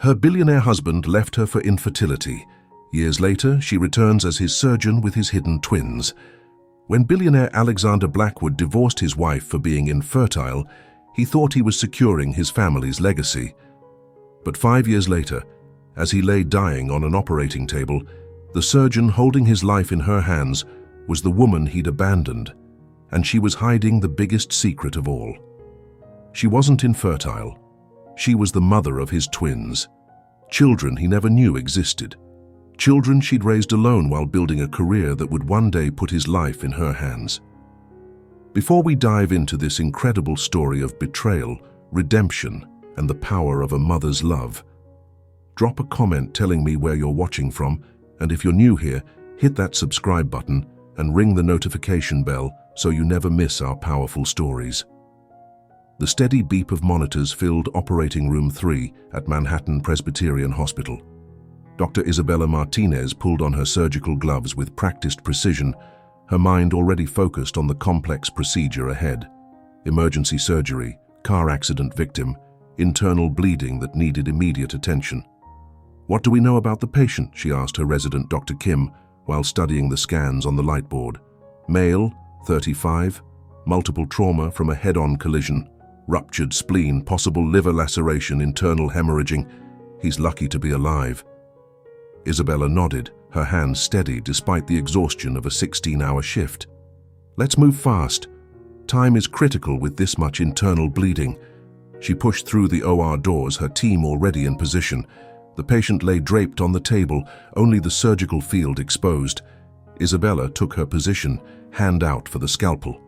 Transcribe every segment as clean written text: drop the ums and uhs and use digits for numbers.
Her billionaire husband left her for infertility. Years later, she returns as his surgeon with his hidden twins. When billionaire Alexander Blackwood divorced his wife for being infertile, he thought he was securing his family's legacy. But 5 years later, as he lay dying on an operating table, the surgeon holding his life in her hands was the woman he'd abandoned, and she was hiding the biggest secret of all. She wasn't infertile. She was the mother of his twins, children he never knew existed, children she'd raised alone while building a career that would one day put his life in her hands. Before we dive into this incredible story of betrayal, redemption, and the power of a mother's love, drop a comment telling me where you're watching from, and if you're new here, hit that subscribe button and ring the notification bell so you never miss our powerful stories. The steady beep of monitors filled Operating Room 3 at Manhattan Presbyterian Hospital. Dr. Isabella Martinez pulled on her surgical gloves with practiced precision, her mind already focused on the complex procedure ahead. Emergency surgery, car accident victim, internal bleeding that needed immediate attention. "What do we know about the patient?" she asked her resident Dr. Kim while studying the scans on the light board. "Male, 35, multiple trauma from a head-on collision, ruptured spleen, possible liver laceration, internal hemorrhaging. He's lucky to be alive." Isabella nodded, her hands steady despite the exhaustion of a 16-hour shift. "Let's move fast. Time is critical with this much internal bleeding." She pushed through the OR doors, her team already in position. The patient lay draped on the table, only the surgical field exposed. Isabella took her position, hand out for the scalpel.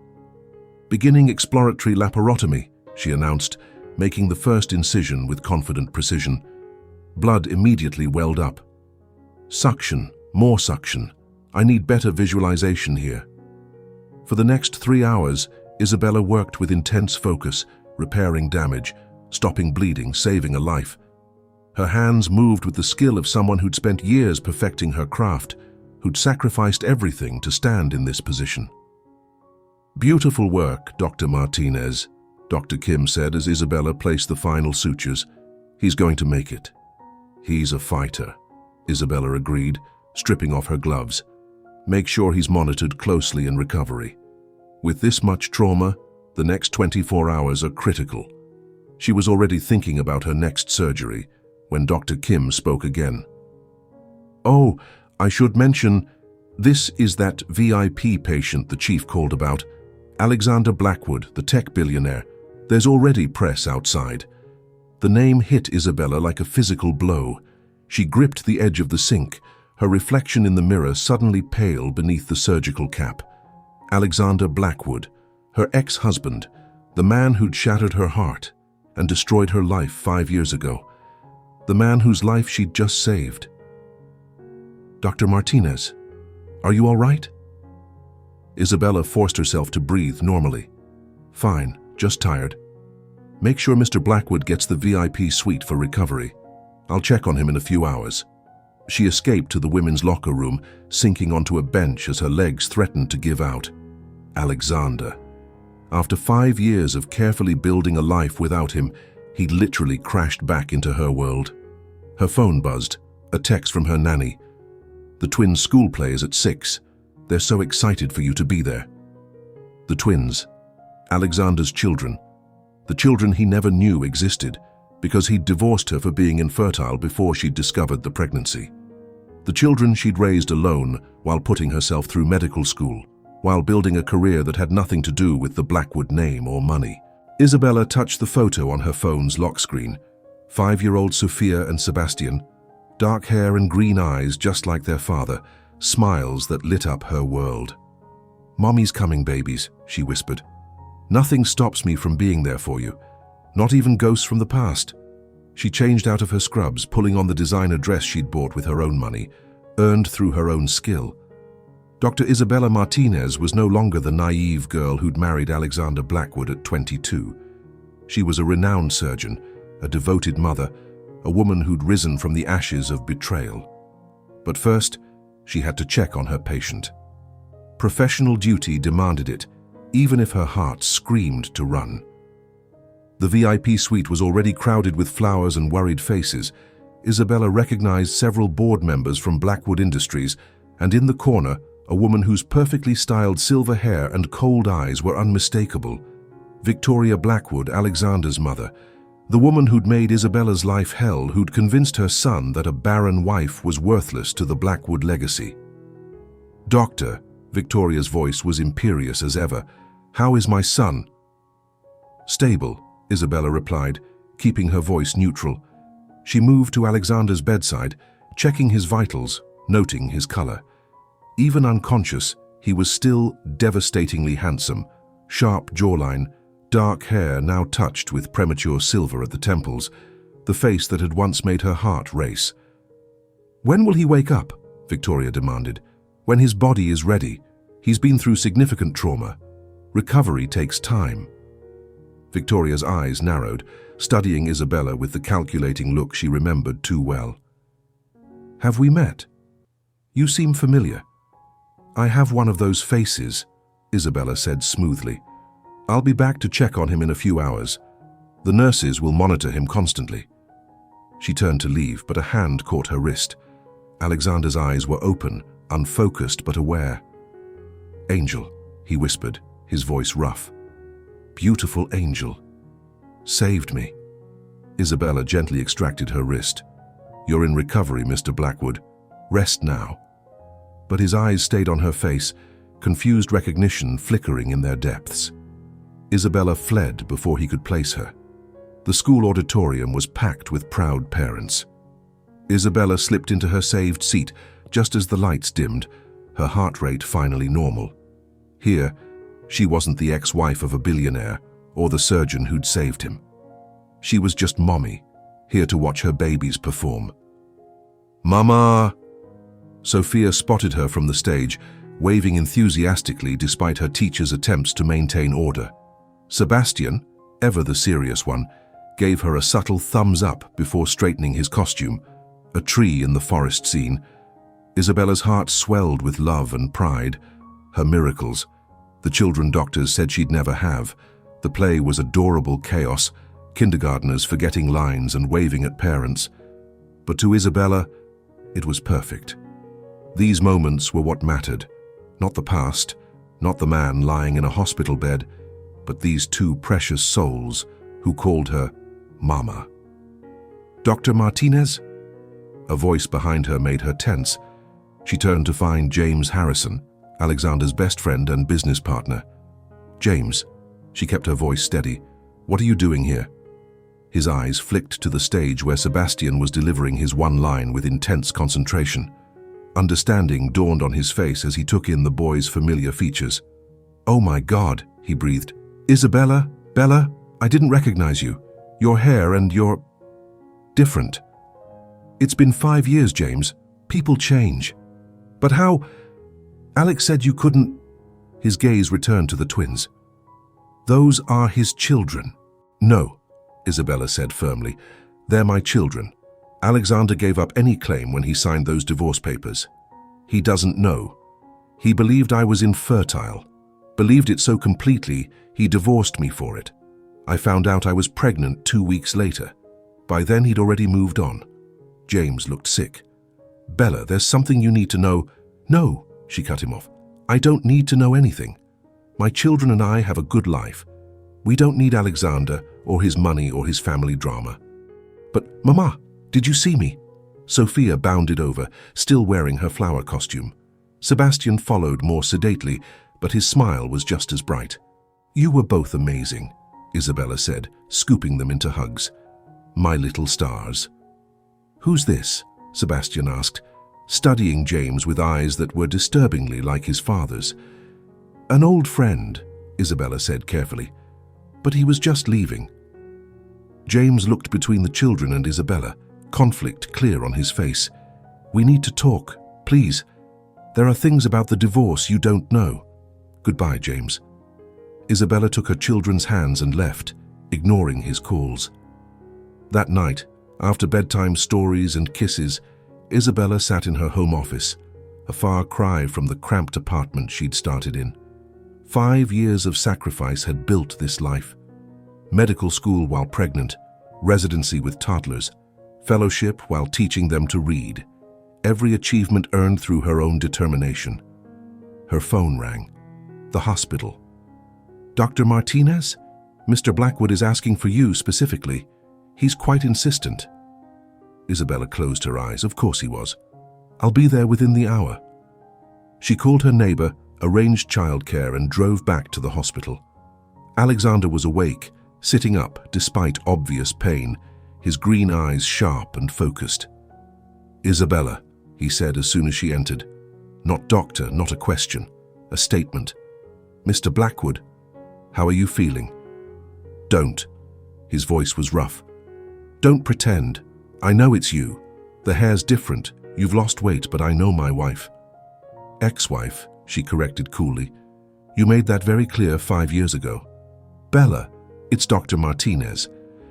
"Beginning exploratory laparotomy," she announced, making the first incision with confident precision. Blood immediately welled up. "Suction, more suction. I need better visualization here." For the next 3 hours, Isabella worked with intense focus, repairing damage, stopping bleeding, saving a life. Her hands moved with the skill of someone who'd spent years perfecting her craft, who'd sacrificed everything to stand in this position. "Beautiful work, Dr. Martinez," Dr. Kim said as Isabella placed the final sutures. "He's going to make it." "He's a fighter," Isabella agreed, stripping off her gloves. "Make sure he's monitored closely in recovery. With this much trauma, the next 24 hours are critical." She was already thinking about her next surgery when Dr. Kim spoke again. "Oh, I should mention, this is that VIP patient the chief called about, Alexander Blackwood, the tech billionaire. There's already press outside." The name hit Isabella like a physical blow. She gripped the edge of the sink, her reflection in the mirror suddenly pale beneath the surgical cap. Alexander Blackwood, her ex-husband, the man who'd shattered her heart and destroyed her life 5 years ago. The man whose life she'd just saved. "Dr. Martinez, are you all right?" Isabella forced herself to breathe normally. "Fine, just tired. Make sure Mr. Blackwood gets the VIP suite for recovery. I'll check on him in a few hours." She escaped to the women's locker room, sinking onto a bench as her legs threatened to give out. Alexander. After 5 years of carefully building a life without him, he'd literally crashed back into her world. Her phone buzzed, a text from her nanny. "The twins' school play is at 6. They're so excited for you to be there." The twins, Alexander's children, the children he never knew existed because he'd divorced her for being infertile before she'd discovered the pregnancy. The children she'd raised alone while putting herself through medical school, while building a career that had nothing to do with the Blackwood name or money. Isabella touched the photo on her phone's lock screen. 5-year-old Sophia and Sebastian, dark hair and green eyes just like their father, smiles that lit up her world. "Mommy's coming, babies," she whispered. "Nothing stops me from being there for you, not even ghosts from the past." She changed out of her scrubs, pulling on the designer dress she'd bought with her own money, earned through her own skill. Dr. Isabella Martinez was no longer the naive girl who'd married Alexander Blackwood at 22. She was a renowned surgeon, a devoted mother, a woman who'd risen from the ashes of betrayal. But first, she had to check on her patient. Professional duty demanded it, even if her heart screamed to run. The VIP suite was already crowded with flowers and worried faces. Isabella recognized several board members from Blackwood Industries, and in the corner, a woman whose perfectly styled silver hair and cold eyes were unmistakable. Victoria Blackwood, Alexander's mother, the woman who'd made Isabella's life hell, who'd convinced her son that a barren wife was worthless to the Blackwood legacy. "Doctor," Victoria's voice was imperious as ever, "how is my son?" "Stable," Isabella replied, keeping her voice neutral. She moved to Alexander's bedside, checking his vitals, noting his color. Even unconscious, he was still devastatingly handsome, sharp jawline, dark hair now touched with premature silver at the temples, the face that had once made her heart race. "When will he wake up?" Victoria demanded. "When his body is ready. He's been through significant trauma. Recovery takes time." Victoria's eyes narrowed, studying Isabella with the calculating look she remembered too well. "Have we met? You seem familiar." "I have one of those faces," Isabella said smoothly. "I'll be back to check on him in a few hours. The nurses will monitor him constantly." She turned to leave, but a hand caught her wrist. Alexander's eyes were open, unfocused but aware. "Angel," he whispered, his voice rough. "Beautiful angel. Saved me." Isabella gently extracted her wrist. "You're in recovery, Mr. Blackwood. Rest now." But his eyes stayed on her face, confused recognition flickering in their depths. Isabella fled before he could place her. The school auditorium was packed with proud parents. Isabella slipped into her saved seat just as the lights dimmed, her heart rate finally normal. Here, she wasn't the ex-wife of a billionaire or the surgeon who'd saved him. She was just mommy, here to watch her babies perform. "Mama!" Sophia spotted her from the stage, waving enthusiastically despite her teacher's attempts to maintain order. Sebastian, ever the serious one, gave her a subtle thumbs up before straightening his costume, a tree in the forest scene. Isabella's heart swelled with love and pride. Her miracles, the children doctors said she'd never have. The play was adorable chaos, kindergartners forgetting lines and waving at parents. But to Isabella, it was perfect. These moments were what mattered, not the past, not the man lying in a hospital bed, but these two precious souls who called her Mama. "Dr. Martinez?" A voice behind her made her tense. She turned to find James Harrison, Alexander's best friend and business partner. "James," she kept her voice steady, "what are you doing here?" His eyes flicked to the stage where Sebastian was delivering his one line with intense concentration. Understanding dawned on his face as he took in the boy's familiar features. "Oh my God," he breathed. "Isabella, Bella, I didn't recognize you. Your hair and your... different." "It's been 5 years, James. People change." "But how... Alex said you couldn't..." His gaze returned to the twins. "Those are his children." "No," Isabella said firmly. "They're my children. Alexander gave up any claim when he signed those divorce papers. He doesn't know. He believed I was infertile. Believed it so completely, he divorced me for it. I found out I was pregnant 2 weeks later. By then he'd already moved on." James looked sick. "Bella, there's something you need to know." "No," she cut him off. "I don't need to know anything. My children and I have a good life. We don't need Alexander or his money or his family drama." "But, Mama, did you see me?" Sophia bounded over, still wearing her flower costume. Sebastian followed more sedately, but his smile was just as bright. "You were both amazing," Isabella said, scooping them into hugs. "My little stars." "Who's this?" Sebastian asked, studying James with eyes that were disturbingly like his father's. "An old friend," Isabella said carefully, "but he was just leaving." James looked between the children and Isabella, conflict clear on his face. "We need to talk, please. There are things about the divorce you don't know." "Goodbye, James." Isabella took her children's hands and left, ignoring his calls. That night, after bedtime stories and kisses, Isabella sat in her home office, a far cry from the cramped apartment she'd started in. 5 years of sacrifice had built this life. Medical school while pregnant, residency with toddlers, fellowship while teaching them to read, every achievement earned through her own determination. Her phone rang. The hospital. "Dr. Martinez? Mr. Blackwood is asking for you specifically. He's quite insistent." Isabella closed her eyes. Of course he was. "I'll be there within the hour." She called her neighbor, arranged childcare, and drove back to the hospital. Alexander was awake, sitting up despite obvious pain, his green eyes sharp and focused. "Isabella," he said as soon as she entered. Not doctor, not a question, a statement. "Mr. Blackwood, how are you feeling?" "Don't." His voice was rough. "Don't pretend. I know it's you. The hair's different. You've lost weight, but I know my wife." "Ex-wife," she corrected coolly. "You made that very clear 5 years ago." "Bella, it's Dr. Martinez.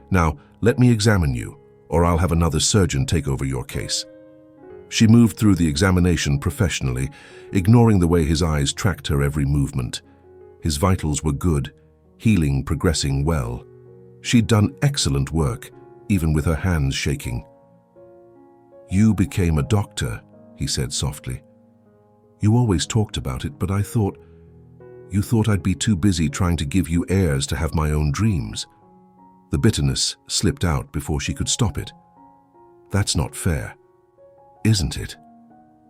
Now, let me examine you, or I'll have another surgeon take over your case." She moved through the examination professionally, ignoring the way his eyes tracked her every movement. His vitals were good, healing progressing well. She'd done excellent work, even with her hands shaking. "You became a doctor," he said softly. "You always talked about it, but you thought I'd be too busy trying to give you heirs to have my own dreams." The bitterness slipped out before she could stop it. "That's not fair, isn't it?"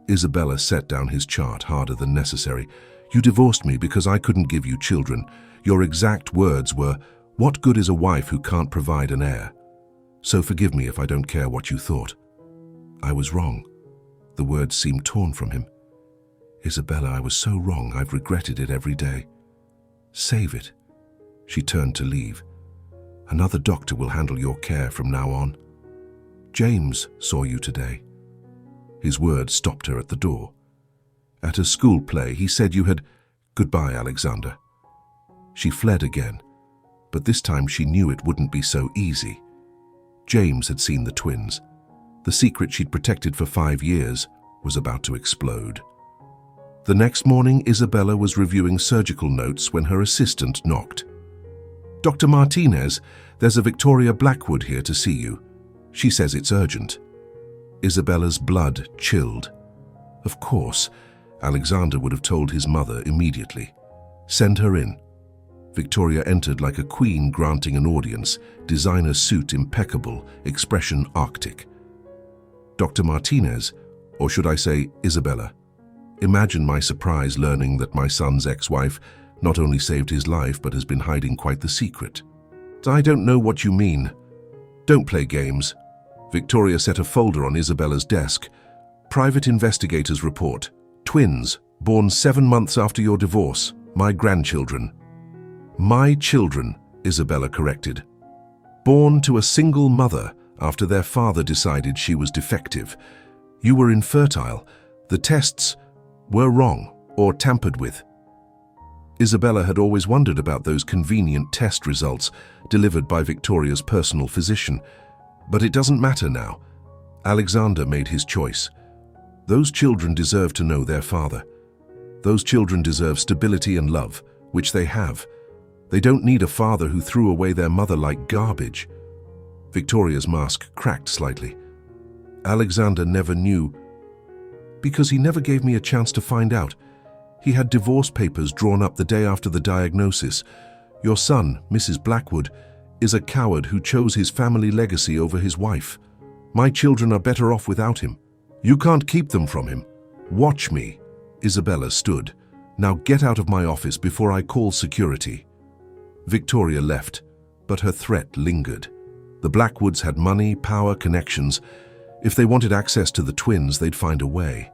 Isabella set down his chart harder than necessary. "You divorced me because I couldn't give you children. Your exact words were, 'What good is a wife who can't provide an heir?' So forgive me if I don't care what you thought." "I was wrong." The words seemed torn from him. "Isabella, I was so wrong. I've regretted it every day." "Save it." She turned to leave. "Another doctor will handle your care from now on. James saw you today." His words stopped her at the door. "At a school play, he said you had—" "Goodbye, Alexander." She fled again, but this time she knew it wouldn't be so easy. James had seen the twins. The secret she'd protected for 5 years was about to explode. The next morning, Isabella was reviewing surgical notes when her assistant knocked. "Dr. Martinez, there's a Victoria Blackwood here to see you. She says it's urgent." Isabella's blood chilled. Of course, Alexander would have told his mother immediately. "Send her in." Victoria entered like a queen granting an audience, designer suit impeccable, expression arctic. "Dr. Martinez, or should I say Isabella?" Imagine my surprise learning that my son's ex-wife not only saved his life but has been hiding quite the secret. "I don't know what you mean." "Don't play games." Victoria set a folder on Isabella's desk. "Private investigators report. Twins, born 7 months after your divorce. My grandchildren." "My children," Isabella corrected. "Born to a single mother after their father decided she was defective. You were infertile. The tests were wrong or tampered with." Isabella had always wondered about those convenient test results delivered by Victoria's personal physician. But it doesn't matter now. Alexander made his choice. Those children deserve to know their father. Those children deserve stability and love, which they have. They don't need a father who threw away their mother like garbage. Victoria's mask cracked slightly. "Alexander never knew, because he never gave me a chance to find out. He had divorce papers drawn up the day after the diagnosis. Your son, Mrs. Blackwood, is a coward who chose his family legacy over his wife. My children are better off without him. You can't keep them from him. Watch me." Isabella stood. "Now get out of my office before I call security." Victoria left, but her threat lingered. The Blackwoods had money, power, connections. If they wanted access to the twins, they'd find a way.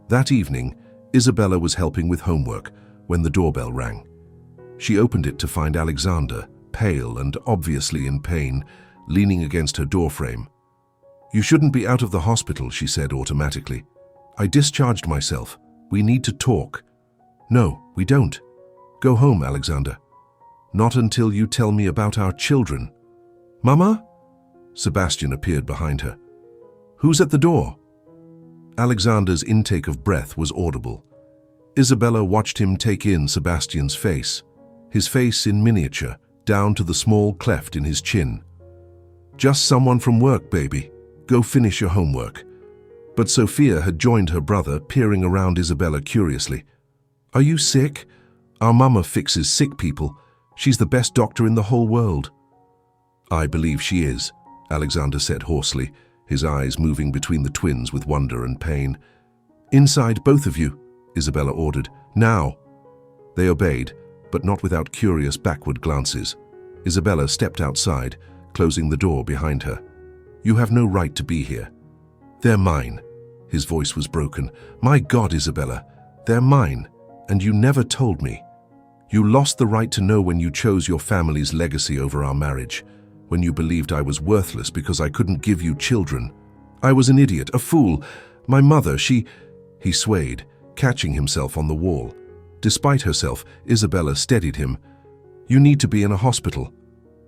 That evening, Isabella was helping with homework when the doorbell rang. She opened it to find Alexander, pale and obviously in pain, leaning against her doorframe. "You shouldn't be out of the hospital," she said automatically. "I discharged myself. We need to talk." "No, we don't. Go home, Alexander." "Not until you tell me about our children." "Mama?" Sebastian appeared behind her. "Who's at the door?" Alexander's intake of breath was audible. Isabella watched him take in Sebastian's face, his face in miniature, down to the small cleft in his chin. Just someone from work, baby. Go finish your homework." But Sophia had joined her brother, peering around Isabella curiously. "Are you sick? Our mama fixes sick people. She's the best doctor in the whole world." "I believe she is," Alexander said hoarsely, his eyes moving between the twins with wonder and pain. "Inside, both of you," Isabella ordered. "Now." They obeyed, but not without curious backward glances. Isabella stepped outside, closing the door behind her. "You have no right to be here." "They're mine." His voice was broken. "My God, Isabella, they're mine, and you never told me. You lost the right to know when you chose your family's legacy over our marriage, when you believed I was worthless because I couldn't give you children. I was an idiot, a fool. My mother, she—" He swayed, catching himself on the wall. Despite herself, Isabella steadied him. "You need to be in a hospital.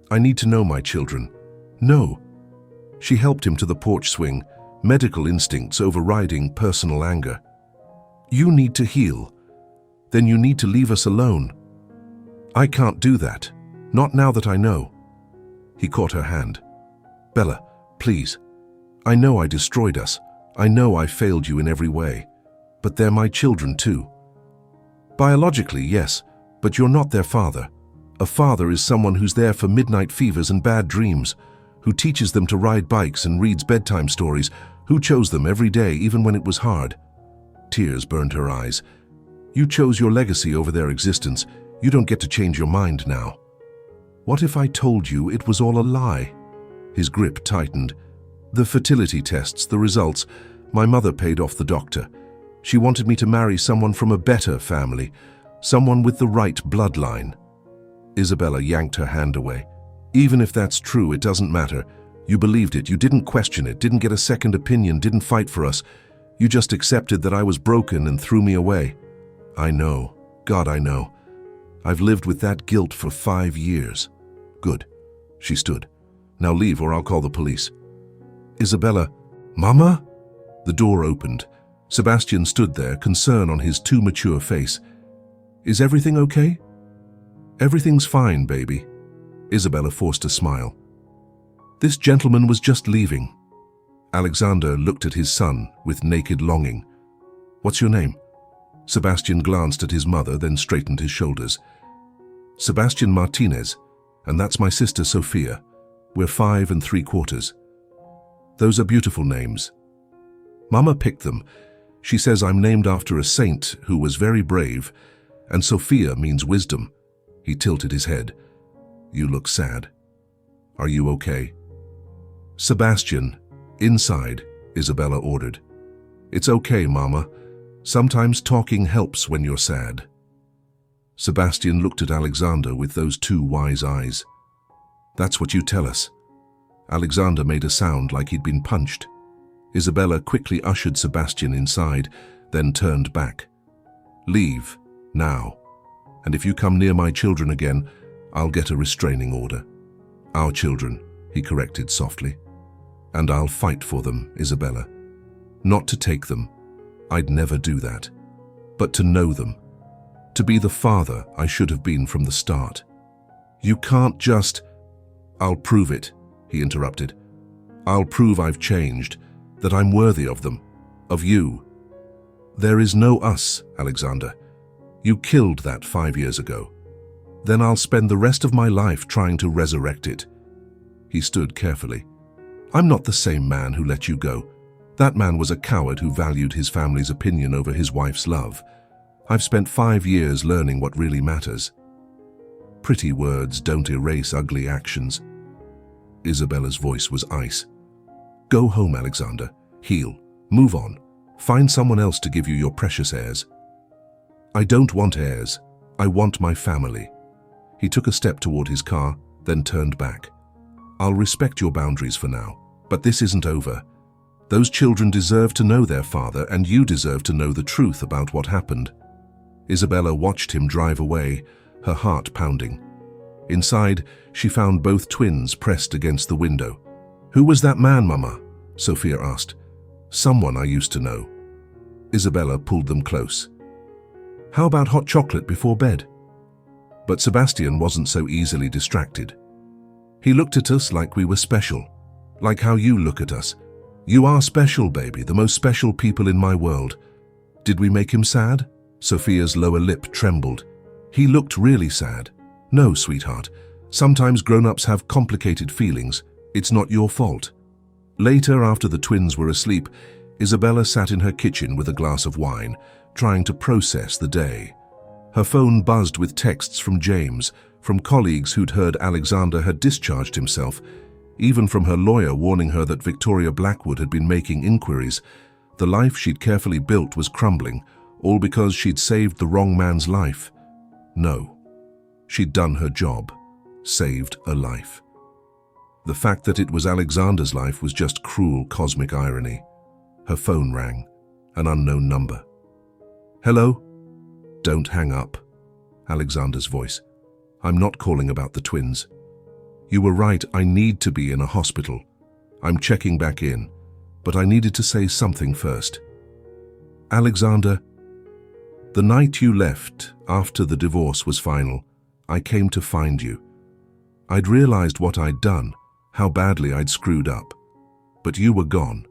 I need to know my children." "No." She helped him to the porch swing, medical instincts overriding personal anger. "You need to heal. Then you need to leave us alone." "I can't do that. Not now that I know." He caught her hand. "Bella, please. I know I destroyed us. I know I failed you in every way. But they're my children too. Biologically, yes, but you're not their father. A father is someone who's there for midnight fevers and bad dreams, who teaches them to ride bikes and reads bedtime stories, who chose them every day even when it was hard." Tears burned her eyes. "You chose your legacy over their existence. You don't get to change your mind now." "What if I told you it was all a lie?" His grip tightened. "The fertility tests, the results. My mother paid off the doctor. She wanted me to marry someone from a better family, someone with the right bloodline." Isabella yanked her hand away. "Even if that's true, it doesn't matter. You believed it. You didn't question it, didn't get a second opinion, didn't fight for us. You just accepted that I was broken and threw me away." "I know. God, I know. I've lived with that guilt for 5 years." "Good." She stood. "Now leave or I'll call the police." "Isabella." "Mama?" The door opened. Sebastian stood there, concern on his too mature face. "Is everything okay?" "Everything's fine, baby." Isabella forced a smile. "This gentleman was just leaving." Alexander looked at his son with naked longing. "What's your name?" Sebastian glanced at his mother, then straightened his shoulders. "Sebastian Martinez, and that's my sister Sophia. We're 5 3/4. Those are beautiful names. Mama picked them. She says I'm named after a saint who was very brave, and Sophia means wisdom." He tilted his head. "You look sad. Are you okay?" "Sebastian, inside," Isabella ordered. "It's okay, Mama. Sometimes talking helps when you're sad." Sebastian looked at Alexander with those 2 wise eyes. "That's what you tell us." Alexander made a sound like he'd been punched. Isabella quickly ushered Sebastian inside, then turned back. "Leave, now. And if you come near my children again, I'll get a restraining order." "Our children," he corrected softly. "And I'll fight for them, Isabella. Not to take them. I'd never do that. But to know them. To be the father I should have been from the start. You can't just—" "I'll prove it," he interrupted. "I'll prove I've changed, that I'm worthy of them, of you. There is no us, Alexander. You killed that 5 years ago. Then I'll spend the rest of my life trying to resurrect it." He stood carefully. "I'm not the same man who let you go. That man was a coward who valued his family's opinion over his wife's love. I've spent 5 years learning what really matters. Pretty words don't erase ugly actions." Isabella's voice was ice. "Go home, Alexander. Heal. Move on. Find someone else to give you your precious heirs." "I don't want heirs. I want my family." He took a step toward his car, then turned back. "I'll respect your boundaries for now, but this isn't over. Those children deserve to know their father, and you deserve to know the truth about what happened." Isabella watched him drive away, her heart pounding. Inside, she found both twins pressed against the window. "Who was that man, Mama?" Sophia asked. "Someone I used to know." Isabella pulled them close. "How about hot chocolate before bed?" But Sebastian wasn't so easily distracted. "He looked at us like we were special. Like how you look at us. You are special, baby, the most special people in my world. Did we make him sad? Sophia's lower lip trembled. He looked really sad. No, sweetheart. Sometimes grown-ups have complicated feelings. It's not your fault. Later, after the twins were asleep, Isabella sat in her kitchen with a glass of wine, trying to process the day. Her phone buzzed with texts from James, from colleagues who'd heard Alexander had discharged himself, even from her lawyer warning her that Victoria Blackwood had been making inquiries. The life she'd carefully built was crumbling, all because she'd saved the wrong man's life. No, she'd done her job, saved a life. The fact that it was Alexander's life was just cruel cosmic irony. Her phone rang, an unknown number. Hello? Don't hang up. Alexander's voice. I'm not calling about the twins. You were right, I need to be in a hospital. I'm checking back in, but I needed to say something first. Alexander, the night you left, after the divorce was final, I came to find you. I'd realized what I'd done, how badly I'd screwed up. But you were gone.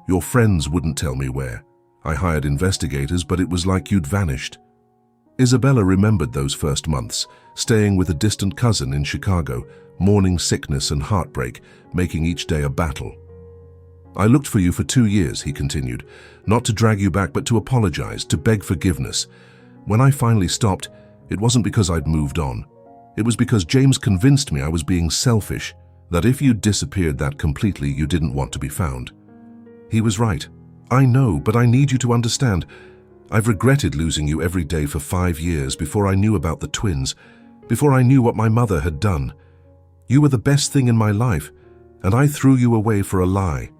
Your friends wouldn't tell me where. I hired investigators, but it was like you'd vanished. Isabella remembered those first months, staying with a distant cousin in Chicago, mourning sickness and heartbreak, making each day a battle. I looked for you for 2 years, he continued, not to drag you back, but to apologize, to beg forgiveness. When I finally stopped, it wasn't because I'd moved on. It was because James convinced me I was being selfish, that if you'd disappeared that completely, you didn't want to be found. He was right. I know, but I need you to understand. I've regretted losing you every day for 5 years before I knew about the twins, before I knew what my mother had done. You were the best thing in my life, and I threw you away for a lie.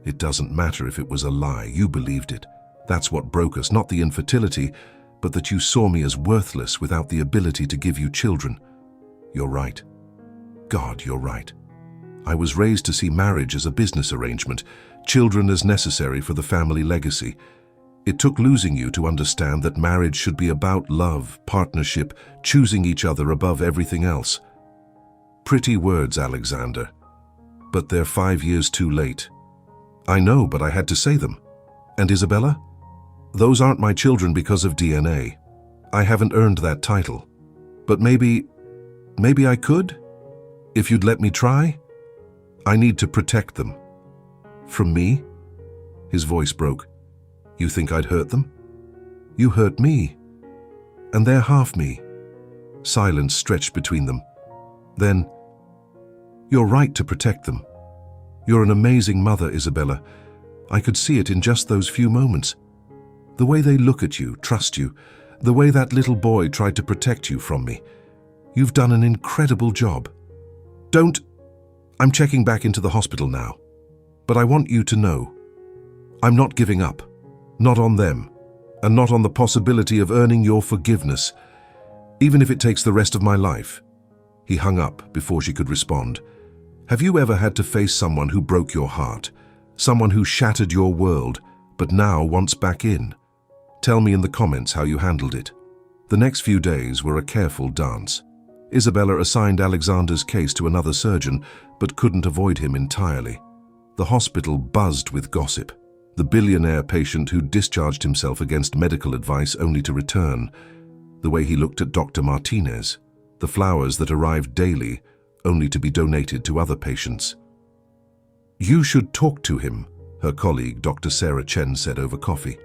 It doesn't matter if it was a lie, you believed it. That's what broke us, not the infertility, but that you saw me as worthless without the ability to give you children. You're right. God, you're right. I was raised to see marriage as a business arrangement, children as necessary for the family legacy. It took losing you to understand that marriage should be about love, partnership, choosing each other above everything else. Pretty words, Alexander. But they're 5 years too late. I know, but I had to say them. And Isabella? Those aren't my children because of DNA. I haven't earned that title. But maybe I could? If you'd let me try? I need to protect them. From me? His voice broke. You think I'd hurt them? You hurt me. And they're half me. Silence stretched between them. Then, you're right to protect them. You're an amazing mother, Isabella. I could see it in just those few moments. The way they look at you, trust you, the way that little boy tried to protect you from me. You've done an incredible job. I'm checking back into the hospital now. But I want you to know, I'm not giving up. Not on them, and not on the possibility of earning your forgiveness, even if it takes the rest of my life. He hung up before she could respond. Have you ever had to face someone who broke your heart, someone who shattered your world, but now wants back in? Tell me in the comments how you handled it. The next few days were a careful dance. Isabella assigned Alexander's case to another surgeon, but couldn't avoid him entirely. The hospital buzzed with gossip. The billionaire patient who discharged himself against medical advice only to return. The way he looked at Dr. Martinez. The flowers that arrived daily, only to be donated to other patients. You should talk to him, her colleague Dr. Sarah Chen said over coffee.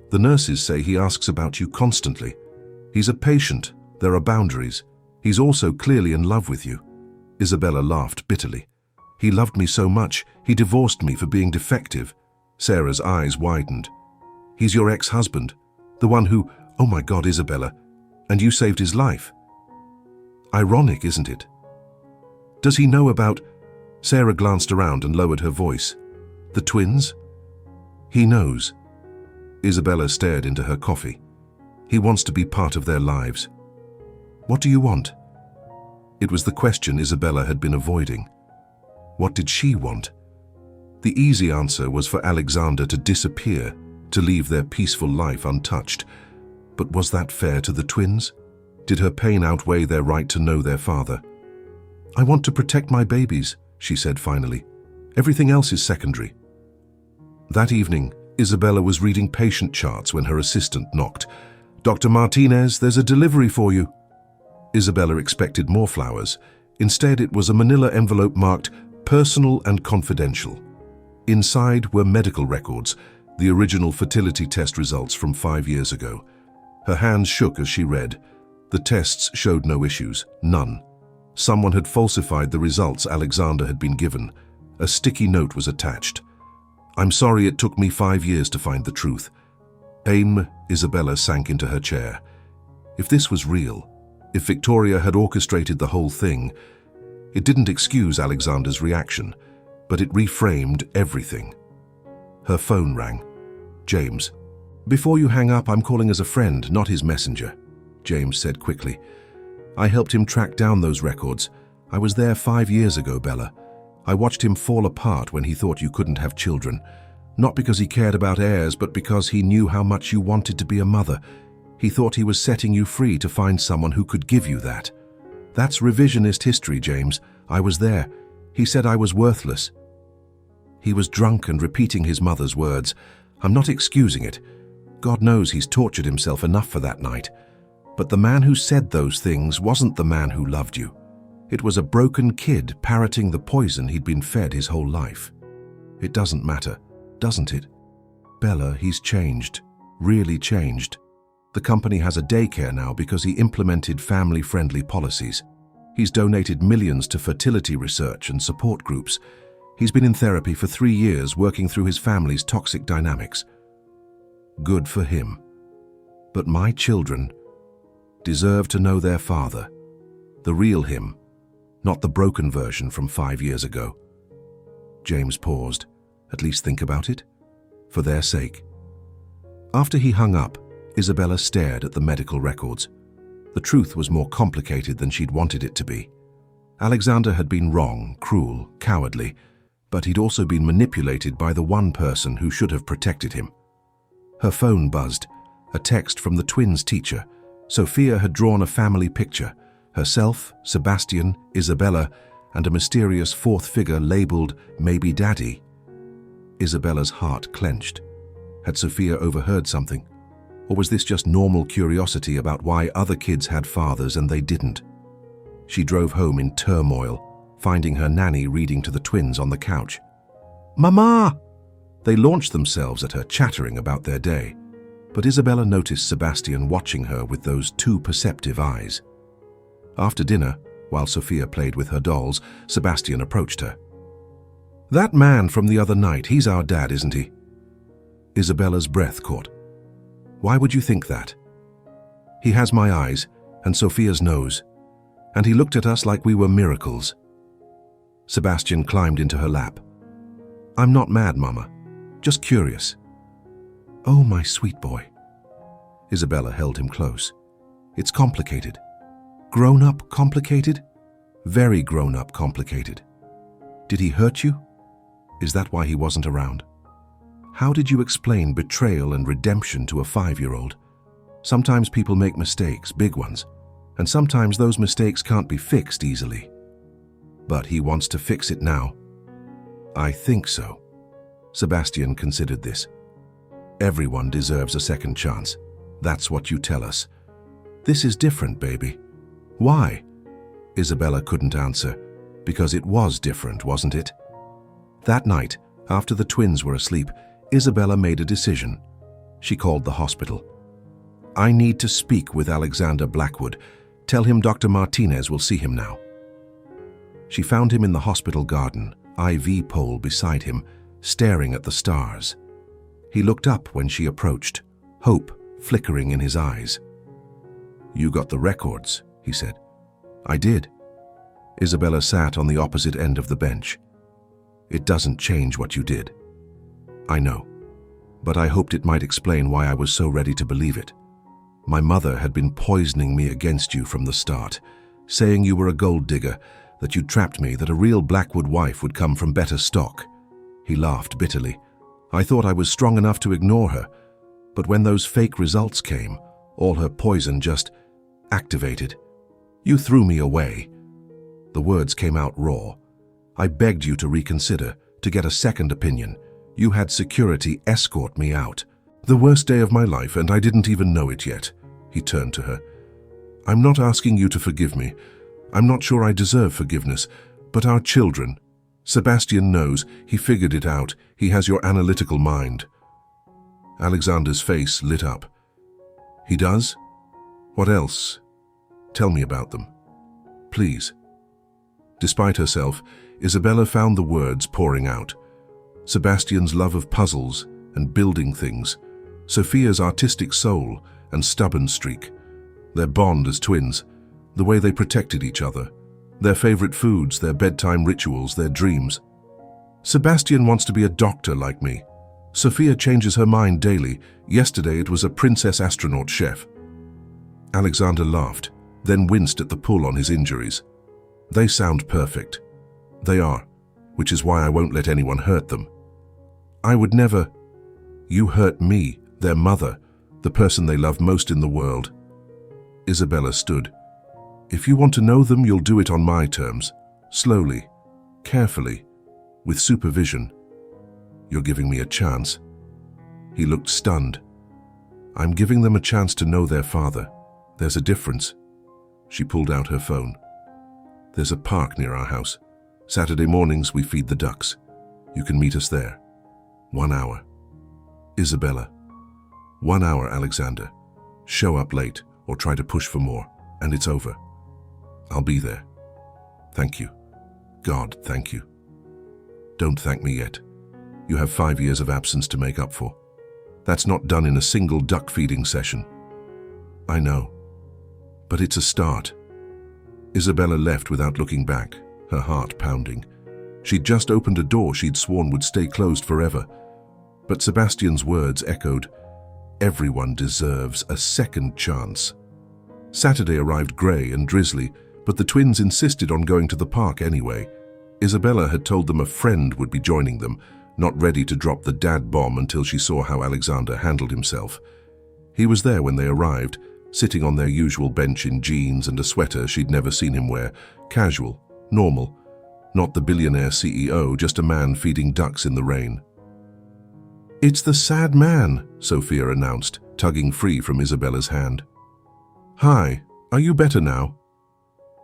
The nurses say he asks about you constantly. He's a patient, there are boundaries. He's also clearly in love with you. Isabella laughed bitterly. He loved me so much, he divorced me for being defective. Sarah's eyes widened. He's your ex-husband, the one who, oh my God, Isabella, and you saved his life. Ironic, isn't it? Does he know about... Sarah glanced around and lowered her voice. The twins? He knows. Isabella stared into her coffee. He wants to be part of their lives. What do you want? It was the question Isabella had been avoiding. What did she want? The easy answer was for Alexander to disappear, to leave their peaceful life untouched. But was that fair to the twins? Did her pain outweigh their right to know their father? I want to protect my babies. she said finally. Everything else is secondary. That evening, Isabella was reading patient charts when her assistant knocked. "Dr. Martinez, there's a delivery for you." Isabella expected more flowers. Instead, it was a manila envelope marked "Personal and Confidential." Inside were medical records, the original fertility test results from 5 years ago. Her hands shook as she read. The tests showed no issues, none. Someone had falsified the results Alexander had been given. A sticky note was attached. "I'm sorry it took me 5 years to find the truth." Isabella sank into her chair. If this was real, if Victoria had orchestrated the whole thing, it didn't excuse Alexander's reaction, but it reframed everything. Her phone rang. "James." "Before you hang up, I'm calling as a friend, not his messenger," James said quickly. "I helped him track down those records. I was there 5 years ago, Bella. I watched him fall apart when he thought you couldn't have children. Not because he cared about heirs, but because he knew how much you wanted to be a mother. He thought he was setting you free to find someone who could give you that. That's revisionist history, James. I was there. He said I was worthless." He was drunk and repeating his mother's words. "I'm not excusing it. God knows he's tortured himself enough for that night. But the man who said those things wasn't the man who loved you. It was a broken kid parroting the poison he'd been fed his whole life. It doesn't matter, doesn't it? Bella, he's changed, really changed. The company has a daycare now because he implemented family-friendly policies. He's donated millions to fertility research and support groups. He's been in therapy for 3 years working through his family's toxic dynamics. Good for him. But my children deserve to know their father, the real him, not the broken version from 5 years ago." James paused. "At least think about it, for their sake." After he hung up, Isabella stared at the medical records. The truth was more complicated than she'd wanted it to be. Alexander had been wrong, cruel, cowardly, but he'd also been manipulated by the one person who should have protected him. Her phone buzzed, a text from the twins' teacher. Sophia had drawn a family picture, herself, Sebastian, Isabella, and a mysterious fourth figure labeled Maybe Daddy. Isabella's heart clenched. Had Sophia overheard something? Or was this just normal curiosity about why other kids had fathers and they didn't? She drove home in turmoil, finding her nanny reading to the twins on the couch. "Mama!" They launched themselves at her, chattering about their day. But Isabella noticed Sebastian watching her with those too perceptive eyes. After dinner, while Sophia played with her dolls, Sebastian approached her. "That man from the other night, he's our dad, isn't he?" Isabella's breath caught. "Why would you think that?" "He has my eyes and Sophia's nose, and he looked at us like we were miracles." Sebastian climbed into her lap. "I'm not mad, Mama. Just curious." "Oh, my sweet boy." Isabella held him close. "It's complicated. Grown-up complicated? Very grown-up complicated. Did he hurt you? Is that why he wasn't around? How did you explain betrayal and redemption to a 5-year-old? Sometimes people make mistakes, big ones, and sometimes those mistakes can't be fixed easily. But he wants to fix it now." "I think so." Sebastian considered this. "Everyone deserves a second chance. That's what you tell us. This is different, baby." "Why?" Isabella couldn't answer. Because it was different, wasn't it? That night, after the twins were asleep, Isabella made a decision. She called the hospital. "I need to speak with Alexander Blackwood. Tell him Dr. Martinez will see him now." She found him in the hospital garden, IV pole beside him, staring at the stars. He looked up when she approached, hope flickering in his eyes. "You got the records," he said. "I did." Isabella sat on the opposite end of the bench. "It doesn't change what you did." "I know, but I hoped it might explain why I was so ready to believe it. My mother had been poisoning me against you from the start, saying you were a gold digger, that you'd trapped me, that a real Blackwood wife would come from better stock." He laughed bitterly. "I thought I was strong enough to ignore her, but when those fake results came, all her poison just activated. You threw me away." The words came out raw. I begged you to reconsider, to get a second opinion. You had security escort me out. The worst day of my life, and I didn't even know it yet." He turned to her. "I'm not asking you to forgive me. I'm not sure I deserve forgiveness, but our children. Sebastian knows. He figured it out. He has your analytical mind." Alexander's face lit up. "He does? What else? Tell me about them, please." Despite herself, Isabella found the words pouring out. Sebastian's love of puzzles and building things, Sophia's artistic soul and stubborn streak, their bond as twins, the way they protected each other, their favorite foods, their bedtime rituals, their dreams. "Sebastian wants to be a doctor like me. Sophia changes her mind daily. Yesterday it was a princess astronaut chef." Alexander laughed, then winced at the pull on his injuries. "They sound perfect." "They are, which is why I won't let anyone hurt them." "I would never." "You hurt me, their mother, the person they love most in the world." Isabella stood. "If you want to know them, you'll do it on my terms. Slowly, carefully, with supervision. You're giving me a chance." He looked stunned. "I'm giving them a chance to know their father. There's a difference." She pulled out her phone. "There's a park near our house. Saturday mornings we feed the ducks. You can meet us there. 1 hour." Isabella. 1 hour, Alexander. Show up late or try to push for more, and it's over. I'll be there. Thank you. God, thank you. Don't thank me yet. You have 5 years of absence to make up for. That's not done in a single duck feeding session. I know. But it's a start." Isabella left without looking back, her heart pounding. She'd just opened a door she'd sworn would stay closed forever. But Sebastian's words echoed, "Everyone deserves a second chance." Saturday arrived grey and drizzly, but the twins insisted on going to the park anyway. Isabella had told them a friend would be joining them, not ready to drop the dad bomb until she saw how Alexander handled himself. He was there when they arrived, sitting on their usual bench in jeans and a sweater she'd never seen him wear, casual, normal. Not the billionaire CEO, just a man feeding ducks in the rain. "It's the sad man," Sophia announced, tugging free from Isabella's hand. "Hi, are you better now?"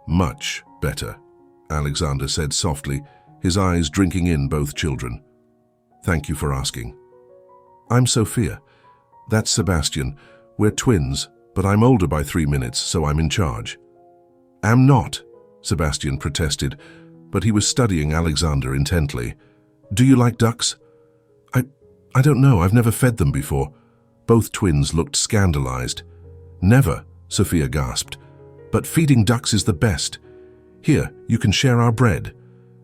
"Much better," Alexander said softly, his eyes drinking in both children. "Thank you for asking." "I'm Sophia. That's Sebastian. We're twins, but I'm older by 3 minutes, so I'm in charge." "Am not," Sebastian protested, but he was studying Alexander intently. "Do you like ducks?" I don't know. I've never fed them before." Both twins looked scandalized. "Never," Sophia gasped. "But feeding ducks is the best. Here, you can share our bread."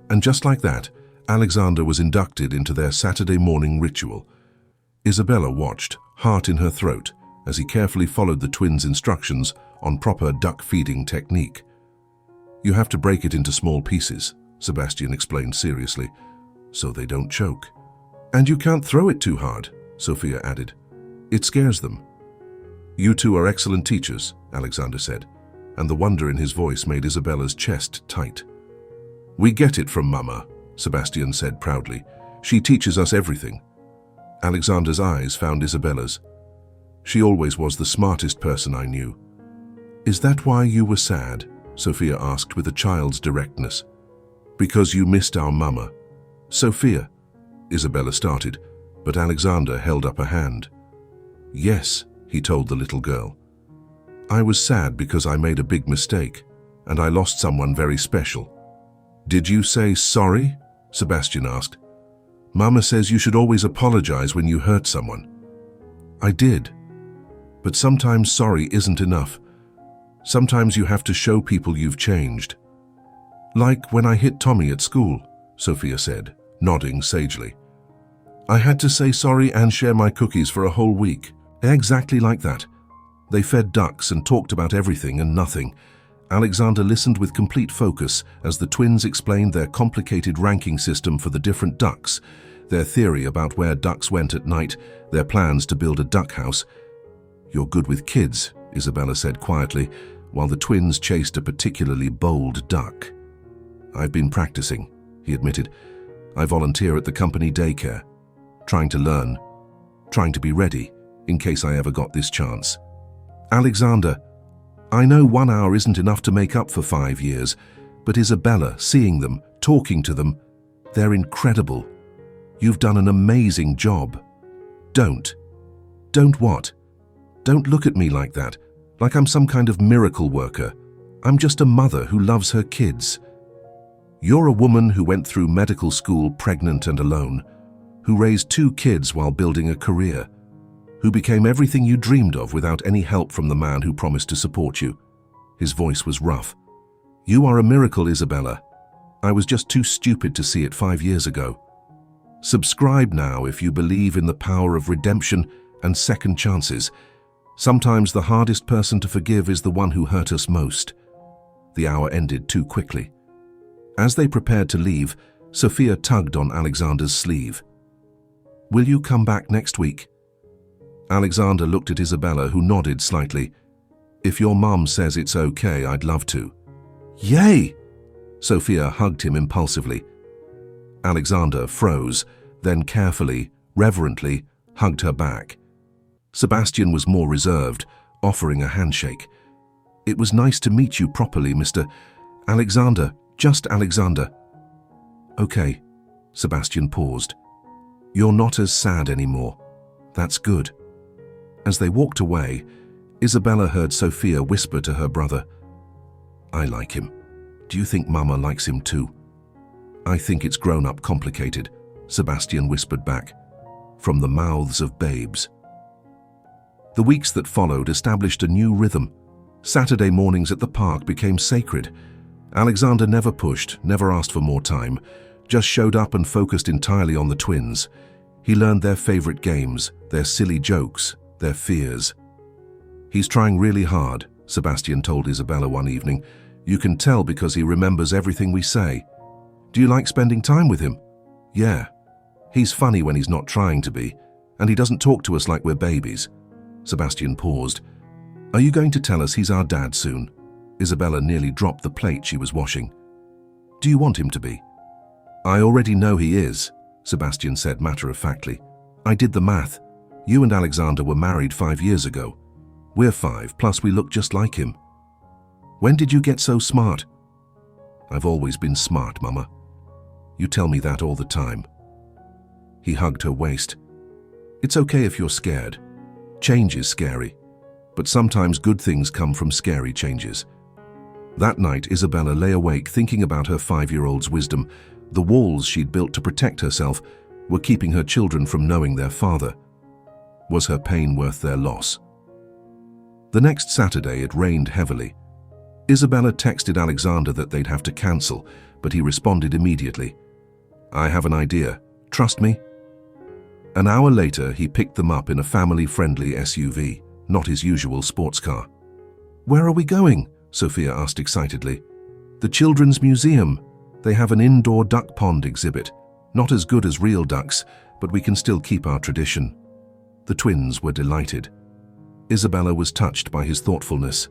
And just like that, Alexander was inducted into their Saturday morning ritual. Isabella watched, heart in her throat, as he carefully followed the twins' instructions on proper duck feeding technique. "You have to break it into small pieces," Sebastian explained seriously, "so they don't choke. And you can't throw it too hard," Sophia added. "It scares them." "You two are excellent teachers," Alexander said, and the wonder in his voice made Isabella's chest tight. "We get it from Mama," Sebastian said proudly. "She teaches us everything." Alexander's eyes found Isabella's. "She always was the smartest person I knew." "Is that why you were sad?" Sophia asked with a child's directness. "Because you missed our Mama." "Sophia," Isabella started, but Alexander held up a hand. "Yes," he told the little girl. "I was sad because I made a big mistake, and I lost someone very special." "Did you say sorry?" Sebastian asked. "Mama says you should always apologize when you hurt someone." "I did. But sometimes sorry isn't enough. Sometimes you have to show people you've changed." "Like when I hit Tommy at school," Sophia said, nodding sagely. "I had to say sorry and share my cookies for a whole week. Exactly like that." They fed ducks and talked about everything and nothing. Alexander listened with complete focus as the twins explained their complicated ranking system for the different ducks, their theory about where ducks went at night, their plans to build a duck house. "You're good with kids," Isabella said quietly, while the twins chased a particularly bold duck. "I've been practicing," he admitted. I volunteer at the company daycare, trying to learn, trying to be ready in case I ever got this chance. Alexander, I know 1 hour isn't enough to make up for 5 years, but Isabella, seeing them, talking to them, they're incredible. You've done an amazing job. Don't what? Don't look at me like that, like I'm some kind of miracle worker. I'm just a mother who loves her kids. You're a woman who went through medical school pregnant and alone, who raised 2 kids while building a career, who became everything you dreamed of without any help from the man who promised to support you. His voice was rough. You are a miracle, Isabella. I was just too stupid to see it 5 years ago. Subscribe now if you believe in the power of redemption and second chances. Sometimes the hardest person to forgive is the one who hurt us most. The hour ended too quickly. As they prepared to leave, Sophia tugged on Alexander's sleeve. Will you come back next week? Alexander looked at Isabella, who nodded slightly. If your mum says it's okay, I'd love to. Yay! Sophia hugged him impulsively. Alexander froze, then carefully, reverently, hugged her back. Sebastian was more reserved, offering a handshake. It was nice to meet you properly, Mr. Alexander, just Alexander. Okay, Sebastian paused. You're not as sad anymore. That's good. As they walked away, Isabella heard Sophia whisper to her brother, I like him. Do you think Mama likes him too? I think it's grown up complicated, Sebastian whispered back, from the mouths of babes. The weeks that followed established a new rhythm. Saturday mornings at the park became sacred. Alexander never pushed, never asked for more time, just showed up and focused entirely on the twins. He learned their favorite games, their silly jokes, their fears. He's trying really hard, Sebastian told Isabella one evening. You can tell because he remembers everything we say. Do you like spending time with him? Yeah. He's funny when he's not trying to be, and he doesn't talk to us like we're babies. Sebastian paused. Are you going to tell us he's our dad soon? Isabella nearly dropped the plate she was washing. Do you want him to be? I already know he is, Sebastian said matter-of-factly. I did the math. You and Alexander were married 5 years ago. We're 5, plus we look just like him. When did you get so smart? I've always been smart, Mama. You tell me that all the time. He hugged her waist. It's okay if you're scared. Change is scary, but sometimes good things come from scary changes. That night, Isabella lay awake thinking about her 5-year-old's wisdom. The walls she'd built to protect herself were keeping her children from knowing their father. Was her pain worth their loss? The next Saturday, it rained heavily. Isabella texted Alexander that they'd have to cancel, but he responded immediately. I have an idea. Trust me? An hour later, he picked them up in a family-friendly SUV, not his usual sports car. Where are we going? Sophia asked excitedly. The Children's Museum. They have an indoor duck pond exhibit. Not as good as real ducks, but we can still keep our tradition. The twins were delighted. Isabella was touched by his thoughtfulness.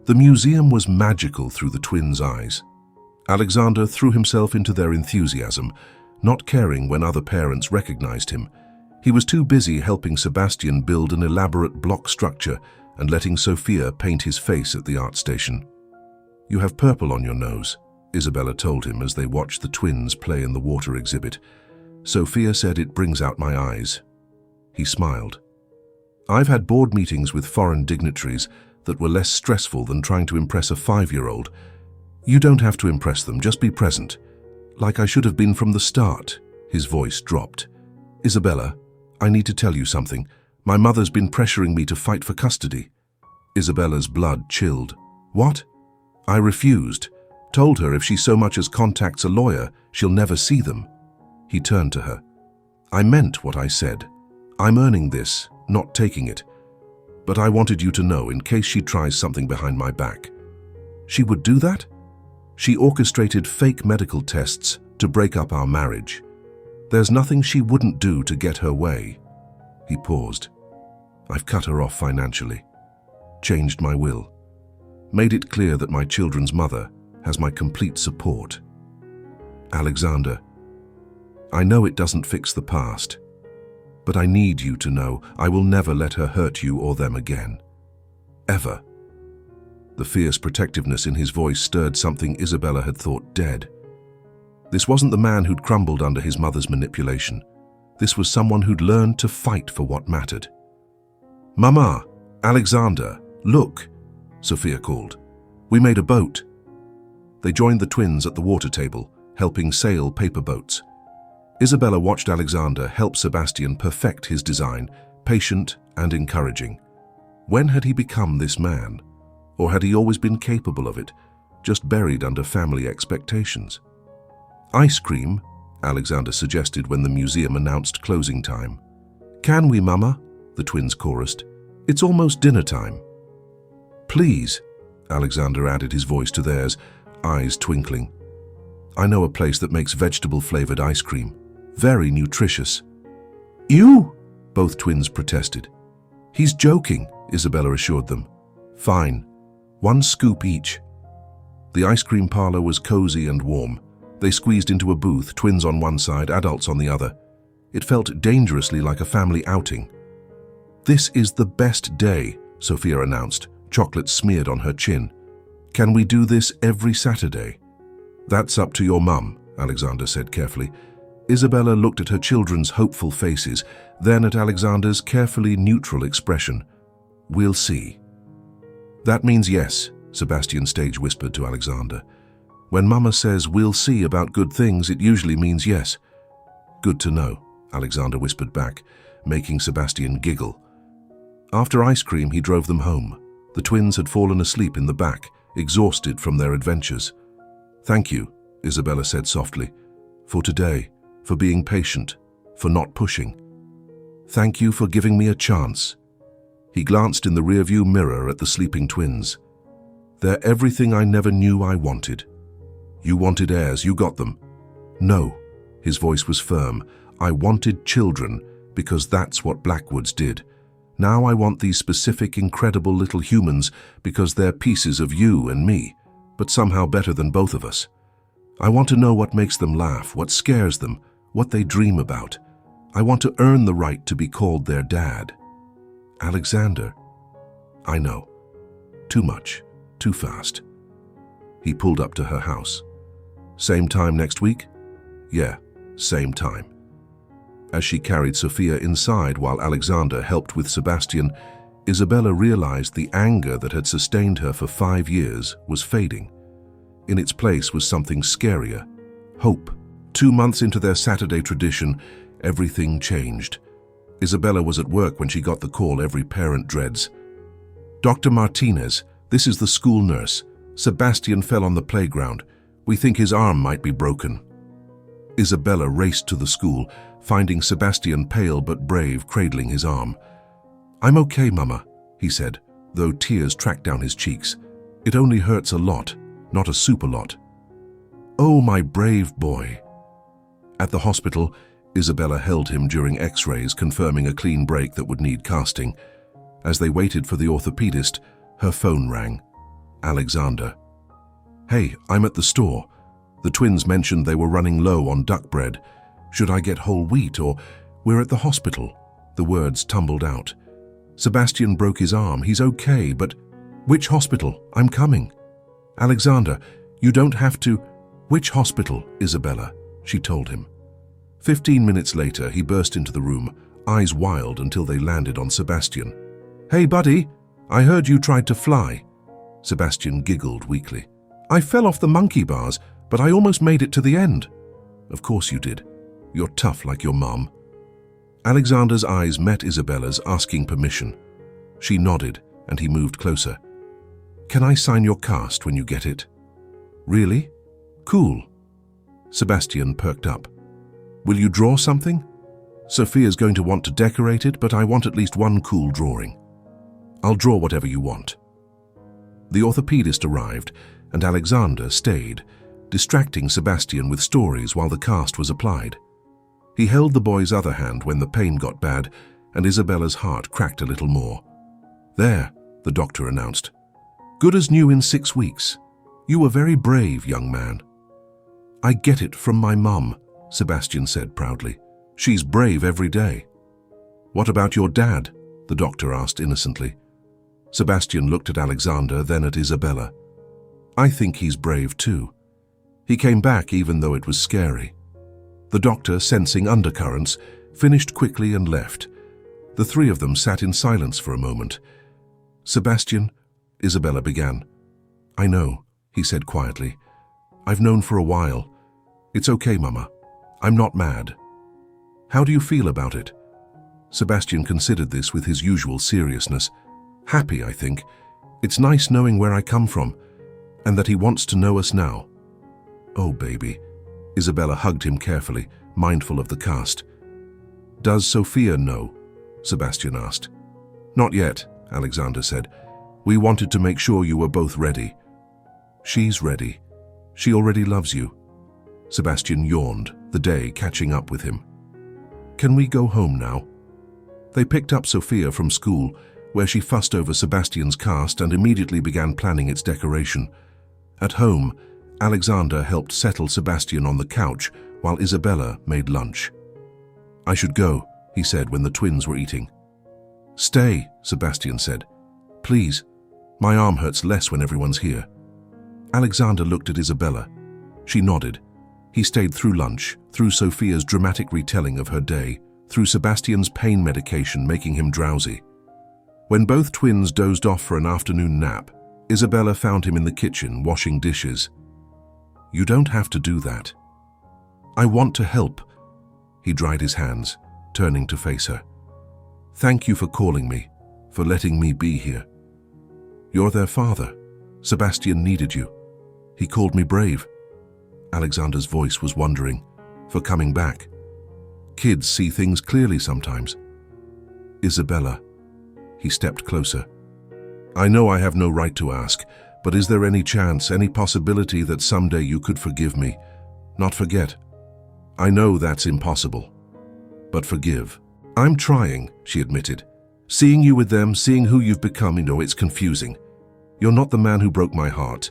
The museum was magical through the twins' eyes. Alexander threw himself into their enthusiasm, not caring when other parents recognized him. He was too busy helping Sebastian build an elaborate block structure and letting Sophia paint his face at the art station. You have purple on your nose, Isabella told him as they watched the twins play in the water exhibit. Sophia said it brings out my eyes. He smiled. I've had board meetings with foreign dignitaries that were less stressful than trying to impress a 5-year-old. You don't have to impress them, just be present. Like I should have been from the start. His voice dropped. Isabella, I need to tell you something. My mother's been pressuring me to fight for custody. Isabella's blood chilled. What? I refused. Told her if she so much as contacts a lawyer, she'll never see them. He turned to her. I meant what I said. I'm earning this, not taking it. But I wanted you to know in case she tries something behind my back. She would do that? She orchestrated fake medical tests to break up our marriage. There's nothing she wouldn't do to get her way. He paused. I've cut her off financially, changed my will, made it clear that my children's mother has my complete support. Alexander, I know it doesn't fix the past, but I need you to know I will never let her hurt you or them again. Ever. The fierce protectiveness in his voice stirred something Isabella had thought dead. This wasn't the man who'd crumbled under his mother's manipulation. This was someone who'd learned to fight for what mattered. "Mama, Alexander, look," Sophia called. "We made a boat." They joined the twins at the water table, helping sail paper boats. Isabella watched Alexander help Sebastian perfect his design, patient and encouraging. When had he become this man? Or had he always been capable of it, just buried under family expectations? "Ice cream," Alexander suggested when the museum announced closing time. "Can we, Mama?" the twins chorused. "It's almost dinner time." "Please," Alexander added his voice to theirs, eyes twinkling. "I know a place that makes vegetable-flavored ice cream. Very nutritious." "Ew!" both twins protested. "He's joking," Isabella assured them. "Fine. 1 scoop each." The ice cream parlor was cozy and warm. They squeezed into a booth, twins on one side, adults on the other. It felt dangerously like a family outing. "This is the best day," Sophia announced, chocolate smeared on her chin. "Can we do this every Saturday?" "That's up to your mum," Alexander said carefully. Isabella looked at her children's hopeful faces, then at Alexander's carefully neutral expression. "We'll see." "That means yes," Sebastian stage whispered to Alexander. "When Mama says we'll see about good things, it usually means yes." "Good to know," Alexander whispered back, making Sebastian giggle. After ice cream, he drove them home. The twins had fallen asleep in the back, exhausted from their adventures. "Thank you," Isabella said softly, "for today, for being patient, for not pushing. Thank you for giving me a chance." He glanced in the rearview mirror at the sleeping twins. "They're everything I never knew I wanted." "You wanted heirs, you got them." "No," his voice was firm. "I wanted children because that's what Blackwoods did. Now I want these specific, incredible little humans because they're pieces of you and me, but somehow better than both of us. I want to know what makes them laugh, what scares them, what they dream about. I want to earn the right to be called their dad." "Alexander." "I know. Too much. Too fast." He pulled up to her house. "Same time next week?" "Yeah, same time." As she carried Sophia inside while Alexander helped with Sebastian, Isabella realized the anger that had sustained her for 5 years was fading. In its place was something scarier: hope. 2 months into their Saturday tradition, everything changed. Isabella was at work when she got the call every parent dreads. "Dr. Martinez, this is the school nurse. Sebastian fell on the playground. We think his arm might be broken." Isabella raced to the school, finding Sebastian pale but brave, cradling his arm. "I'm okay, Mama," he said, though tears tracked down his cheeks. "It only hurts a lot, not a super lot." "Oh, my brave boy." At the hospital, Isabella held him during x-rays, confirming a clean break that would need casting. As they waited for the orthopedist, her phone rang. Alexander. "Hey, I'm at the store. The twins mentioned they were running low on duck bread. Should I get whole wheat or we're at the hospital?" The words tumbled out. "Sebastian broke his arm. He's okay, but..." "Which hospital? I'm coming." "Alexander, you don't have to..." "Which hospital, Isabella?" she told him. 15 minutes later, he burst into the room, eyes wild until they landed on Sebastian. "Hey, buddy, I heard you tried to fly." Sebastian giggled weakly. "I fell off the monkey bars, but I almost made it to the end." "Of course you did. You're tough like your mom." Alexander's eyes met Isabella's, asking permission. She nodded, and he moved closer. "Can I sign your cast when you get it?" "Really? Cool." Sebastian perked up. "Will you draw something?" "Sophia's going to want to decorate it, but I want at least one cool drawing." "I'll draw whatever you want." The orthopedist arrived, and Alexander stayed, distracting Sebastian with stories while the cast was applied. He held the boy's other hand when the pain got bad, and Isabella's heart cracked a little more. "There," the doctor announced. "Good as new in 6 weeks. You were very brave, young man." I get it from my mum, Sebastian said proudly. She's brave every day. What about your dad? The doctor asked innocently. Sebastian looked at Alexander, then at Isabella. I think he's brave too. He came back even though it was scary. The doctor, sensing undercurrents, finished quickly and left. The three of them sat in silence for a moment. Sebastian, Isabella began. I know, he said quietly. I've known for a while. It's okay, Mama. I'm not mad. How do you feel about it? Sebastian considered this with his usual seriousness. Happy, I think. It's nice knowing where I come from, and that he wants to know us now. Oh, baby. Isabella hugged him carefully, mindful of the cast. Does Sophia know? Sebastian asked. Not yet, Alexander said. We wanted to make sure you were both ready. She's ready. She already loves you. Sebastian yawned, the day catching up with him. Can we go home now? They picked up Sophia from school, where she fussed over Sebastian's cast and immediately began planning its decoration. At home, Alexander helped settle Sebastian on the couch while Isabella made lunch. I should go, he said when the twins were eating. Stay, Sebastian said. Please, my arm hurts less when everyone's here. Alexander looked at Isabella. She nodded. He stayed through lunch, through Sophia's dramatic retelling of her day, through Sebastian's pain medication making him drowsy. When both twins dozed off for an afternoon nap, Isabella found him in the kitchen washing dishes. You don't have to do that. I want to help. He dried his hands, turning to face her. Thank you for calling me, for letting me be here. You're their father. Sebastian needed you. He called me brave. Alexander's voice was wondering, for coming back. Kids see things clearly sometimes. Isabella. He stepped closer. I know I have no right to ask, but is there any chance, any possibility that someday you could forgive me, not forget? I know that's impossible, but forgive. I'm trying, she admitted. Seeing you with them, seeing who you've become, it's confusing. You're not the man who broke my heart.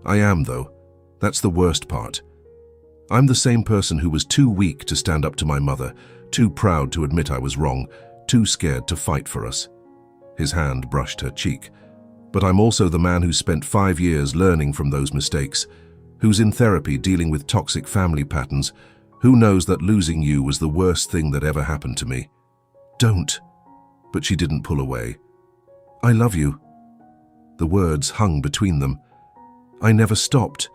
I am, though. That's the worst part. I'm the same person who was too weak to stand up to my mother, too proud to admit I was wrong, too scared to fight for us. His hand brushed her cheek. But I'm also the man who spent 5 years learning from those mistakes, who's in therapy dealing with toxic family patterns, who knows that losing you was the worst thing that ever happened to me. Don't. But she didn't pull away. I love you. The words hung between them. I never stopped.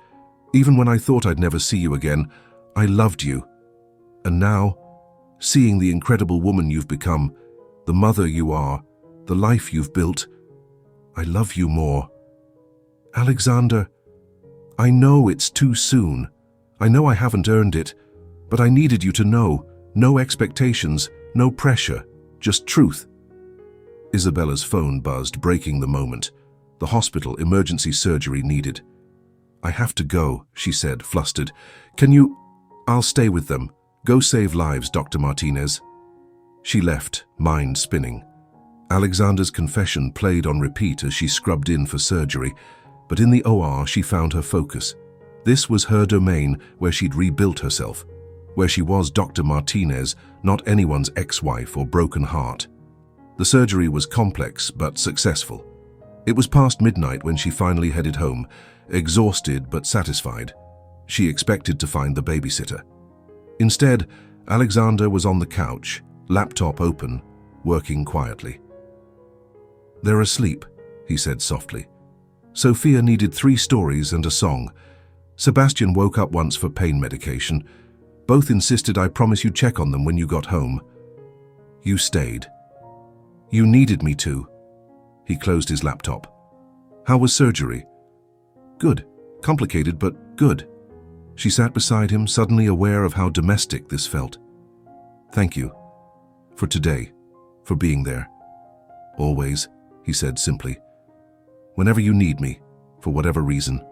Even when I thought I'd never see you again, I loved you. And now, seeing the incredible woman you've become, the mother you are, the life you've built, I love you more. Alexander, I know it's too soon. I know I haven't earned it, but I needed you to know. No expectations, no pressure, just truth. Isabella's phone buzzed, breaking the moment. The hospital emergency surgery needed. I have to go, she said, flustered. Can you? I'll stay with them. Go save lives, Dr. Martinez. She left, mind spinning. Alexander's confession played on repeat as she scrubbed in for surgery, but in the OR she found her focus. This was her domain where she'd rebuilt herself, where she was Dr. Martinez, not anyone's ex-wife or broken heart. The surgery was complex but successful. It was past midnight when she finally headed home, exhausted but satisfied. She expected to find the babysitter. Instead, Alexander was on the couch, laptop open, working quietly. They're asleep, he said softly. Sophia needed 3 stories and a song. Sebastian woke up once for pain medication. Both insisted I promise you'd check on them when you got home. You stayed. You needed me to. He closed his laptop. How was surgery? Good. Complicated, but good. She sat beside him, suddenly aware of how domestic this felt. Thank you. For today. For being there. Always, he said simply. Whenever you need me, for whatever reason.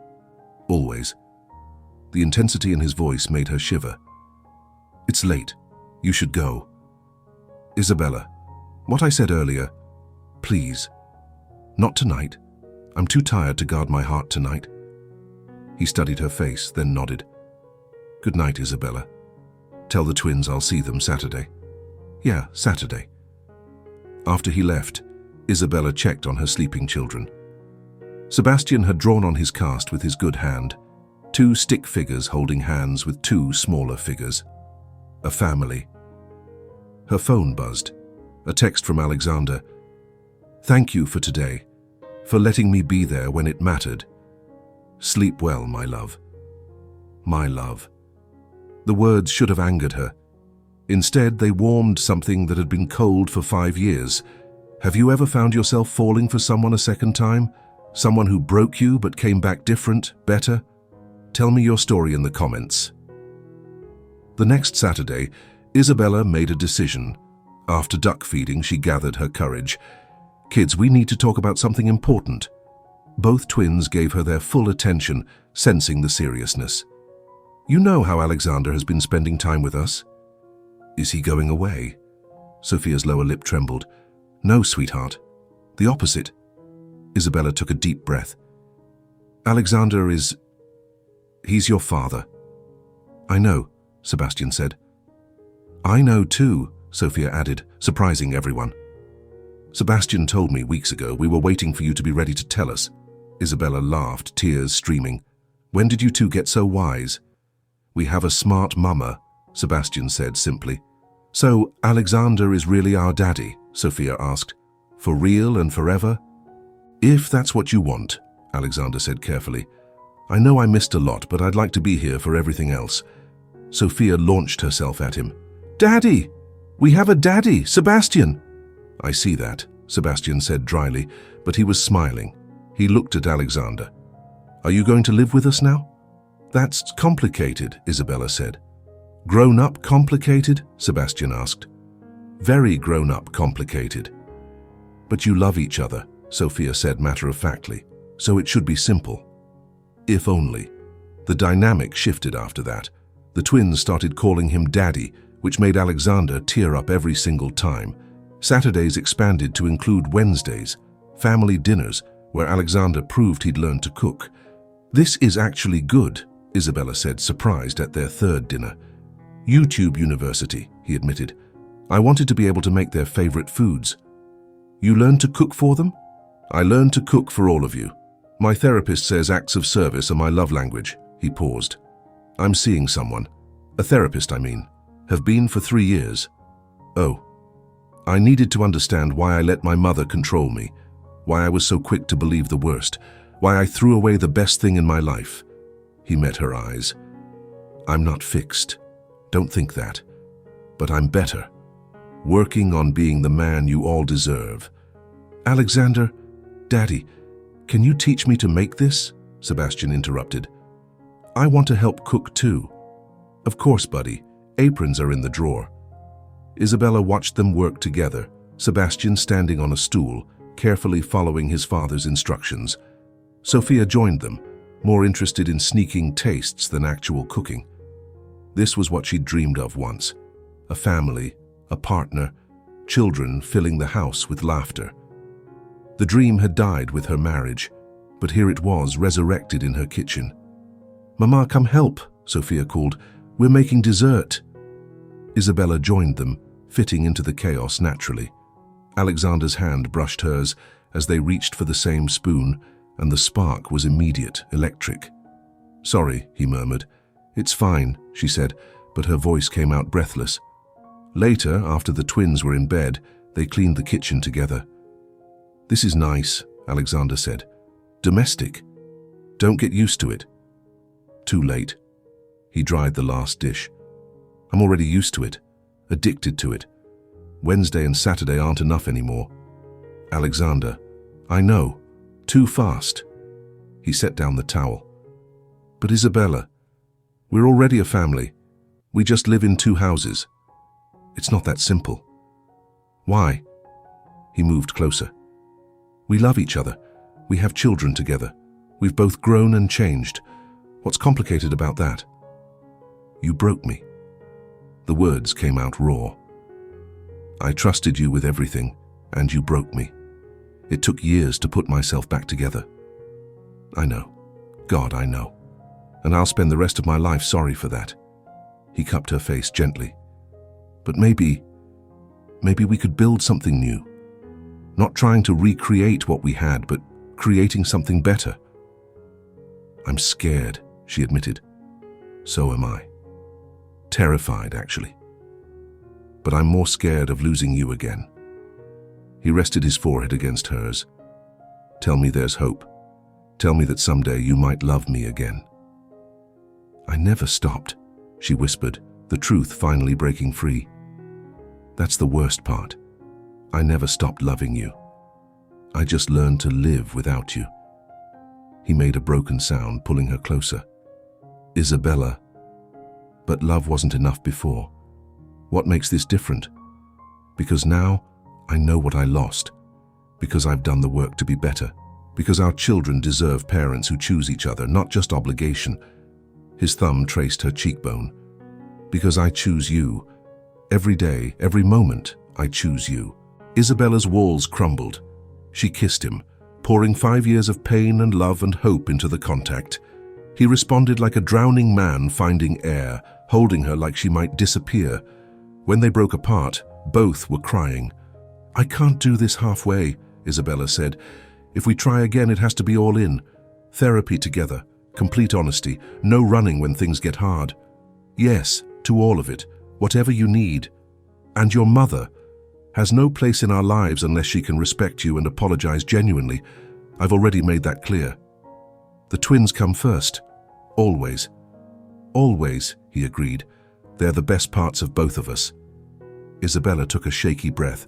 Always. The intensity in his voice made her shiver. It's late. You should go. Isabella, what I said earlier, please. Not tonight. I'm too tired to guard my heart tonight. He studied her face, then nodded. Good night, Isabella. Tell the twins I'll see them Saturday. Yeah, Saturday. After he left, Isabella checked on her sleeping children. Sebastian had drawn on his cast with his good hand, 2 stick figures holding hands with 2 smaller figures. A family. Her phone buzzed. A text from Alexander. Thank you for today, for letting me be there when it mattered. Sleep well, my love. My love. The words should have angered her. Instead, they warmed something that had been cold for 5 years. Have you ever found yourself falling for someone a second time? Someone who broke you but came back different, better? Tell me your story in the comments. The next Saturday, Isabella made a decision. After duck feeding, she gathered her courage. Kids, we need to talk about something important. Both twins gave her their full attention, sensing the seriousness. You know how Alexander has been spending time with us? Is he going away? Sophia's lower lip trembled. No, sweetheart. The opposite. Isabella took a deep breath. Alexander is... He's your father. I know, Sebastian said. I know too, Sophia added, surprising everyone. Sebastian told me weeks ago we were waiting for you to be ready to tell us. Isabella laughed, tears streaming. When did you two get so wise? We have a smart mama, Sebastian said simply. So Alexander is really our daddy, Sophia asked. For real and forever? If that's what you want, Alexander said carefully. I know I missed a lot, but I'd like to be here for everything else. Sophia launched herself at him. Daddy! We have a daddy, Sebastian! I see that, Sebastian said dryly, but he was smiling. He looked at Alexander. Are you going to live with us now? That's complicated, Isabella said. Grown-up complicated? Sebastian asked. Very grown-up complicated. But you love each other, Sophia said matter-of-factly, so it should be simple. If only. The dynamic shifted after that. The twins started calling him Daddy, which made Alexander tear up every single time. Saturdays expanded to include Wednesdays, family dinners, where Alexander proved he'd learned to cook. This is actually good, Isabella said, surprised at their third dinner. YouTube University, he admitted. I wanted to be able to make their favorite foods. You learned to cook for them? I learned to cook for all of you. My therapist says acts of service are my love language. He paused. I'm seeing someone. A therapist, I mean. Have been for 3 years. Oh. I needed to understand why I let my mother control me, why I was so quick to believe the worst, why I threw away the best thing in my life. He met her eyes. I'm not fixed. Don't think that. But I'm better. Working on being the man you all deserve. Alexander, Daddy, can you teach me to make this? Sebastian interrupted. I want to help cook too. Of course, buddy. Aprons are in the drawer. Isabella watched them work together, Sebastian standing on a stool, carefully following his father's instructions. Sophia joined them, more interested in sneaking tastes than actual cooking. This was what she'd dreamed of once. A family, a partner, children filling the house with laughter. The dream had died with her marriage, but here it was, resurrected in her kitchen. Mama, come help, Sophia called. We're making dessert. Isabella joined them, fitting into the chaos naturally. Alexander's hand brushed hers as they reached for the same spoon, and the spark was immediate, electric. Sorry, he murmured. It's fine, she said, but her voice came out breathless. Later, after the twins were in bed, they cleaned the kitchen together. This is nice, Alexander said. Domestic. Don't get used to it. Too late. He dried the last dish. I'm already used to it, addicted to it. Wednesday and Saturday aren't enough anymore. Alexander, I know, too fast. He set down the towel. But Isabella, we're already a family. We just live in 2 houses. It's not that simple. Why? He moved closer. We love each other. We have children together. We've both grown and changed. What's complicated about that? You broke me. The words came out raw. I trusted you with everything, and you broke me. It took years to put myself back together. I know. God, I know. And I'll spend the rest of my life sorry for that. He cupped her face gently. But maybe we could build something new. Not trying to recreate what we had, but creating something better. I'm scared, she admitted. So am I. Terrified, actually. But I'm more scared of losing you again. He rested his forehead against hers. Tell me there's hope. Tell me that someday you might love me again. I never stopped, she whispered, the truth finally breaking free. That's the worst part. I never stopped loving you. I just learned to live without you. He made a broken sound, pulling her closer. Isabella. But love wasn't enough before. What makes this different? Because now I know what I lost. Because I've done the work to be better. Because our children deserve parents who choose each other, not just obligation. His thumb traced her cheekbone. Because I choose you. Every day, every moment, I choose you. Isabella's walls crumbled. She kissed him, pouring 5 years of pain and love and hope into the contact. He responded like a drowning man finding air, holding her like she might disappear. When they broke apart, both were crying. I can't do this halfway, Isabella said. If we try again, it has to be all in. Therapy together, complete honesty, no running when things get hard. Yes, to all of it, whatever you need. And your mother has no place in our lives unless she can respect you and apologize genuinely. I've already made that clear. The twins come first. Always. Always, he agreed. They're the best parts of both of us. Isabella took a shaky breath.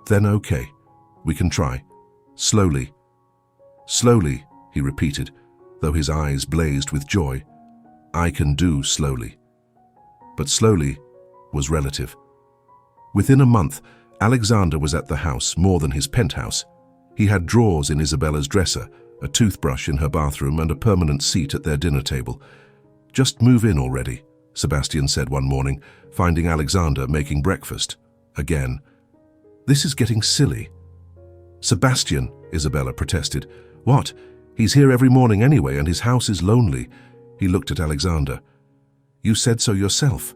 Then okay, we can try. Slowly. Slowly, he repeated, though his eyes blazed with joy. I can do slowly. But slowly was relative. Within a month, Alexander was at the house more than his penthouse. He had drawers in Isabella's dresser, a toothbrush in her bathroom, and a permanent seat at their dinner table. Just move in already, Sebastian said one morning, finding Alexander making breakfast. Again. This is getting silly. Sebastian, Isabella protested. What? He's here every morning anyway, and his house is lonely. He looked at Alexander. You said so yourself.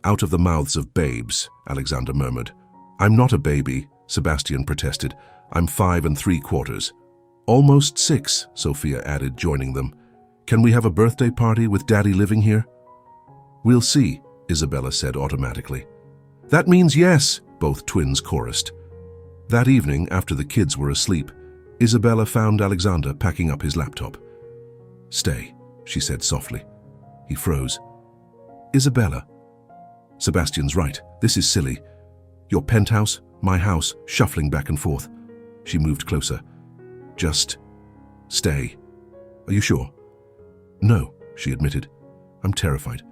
Out of the mouths of babes, Alexander murmured. I'm not a baby, Sebastian protested. I'm 5 3/4. Almost 6, Sophia added, joining them. Can we have a birthday party with Daddy living here? We'll see, Isabella said automatically. That means yes, both twins chorused. That evening, after the kids were asleep, Isabella found Alexander packing up his laptop. Stay, she said softly. He froze. Isabella. Sebastian's right, this is silly. Your penthouse, my house, shuffling back and forth. She moved closer. Just stay. Are you sure? No, she admitted. I'm terrified,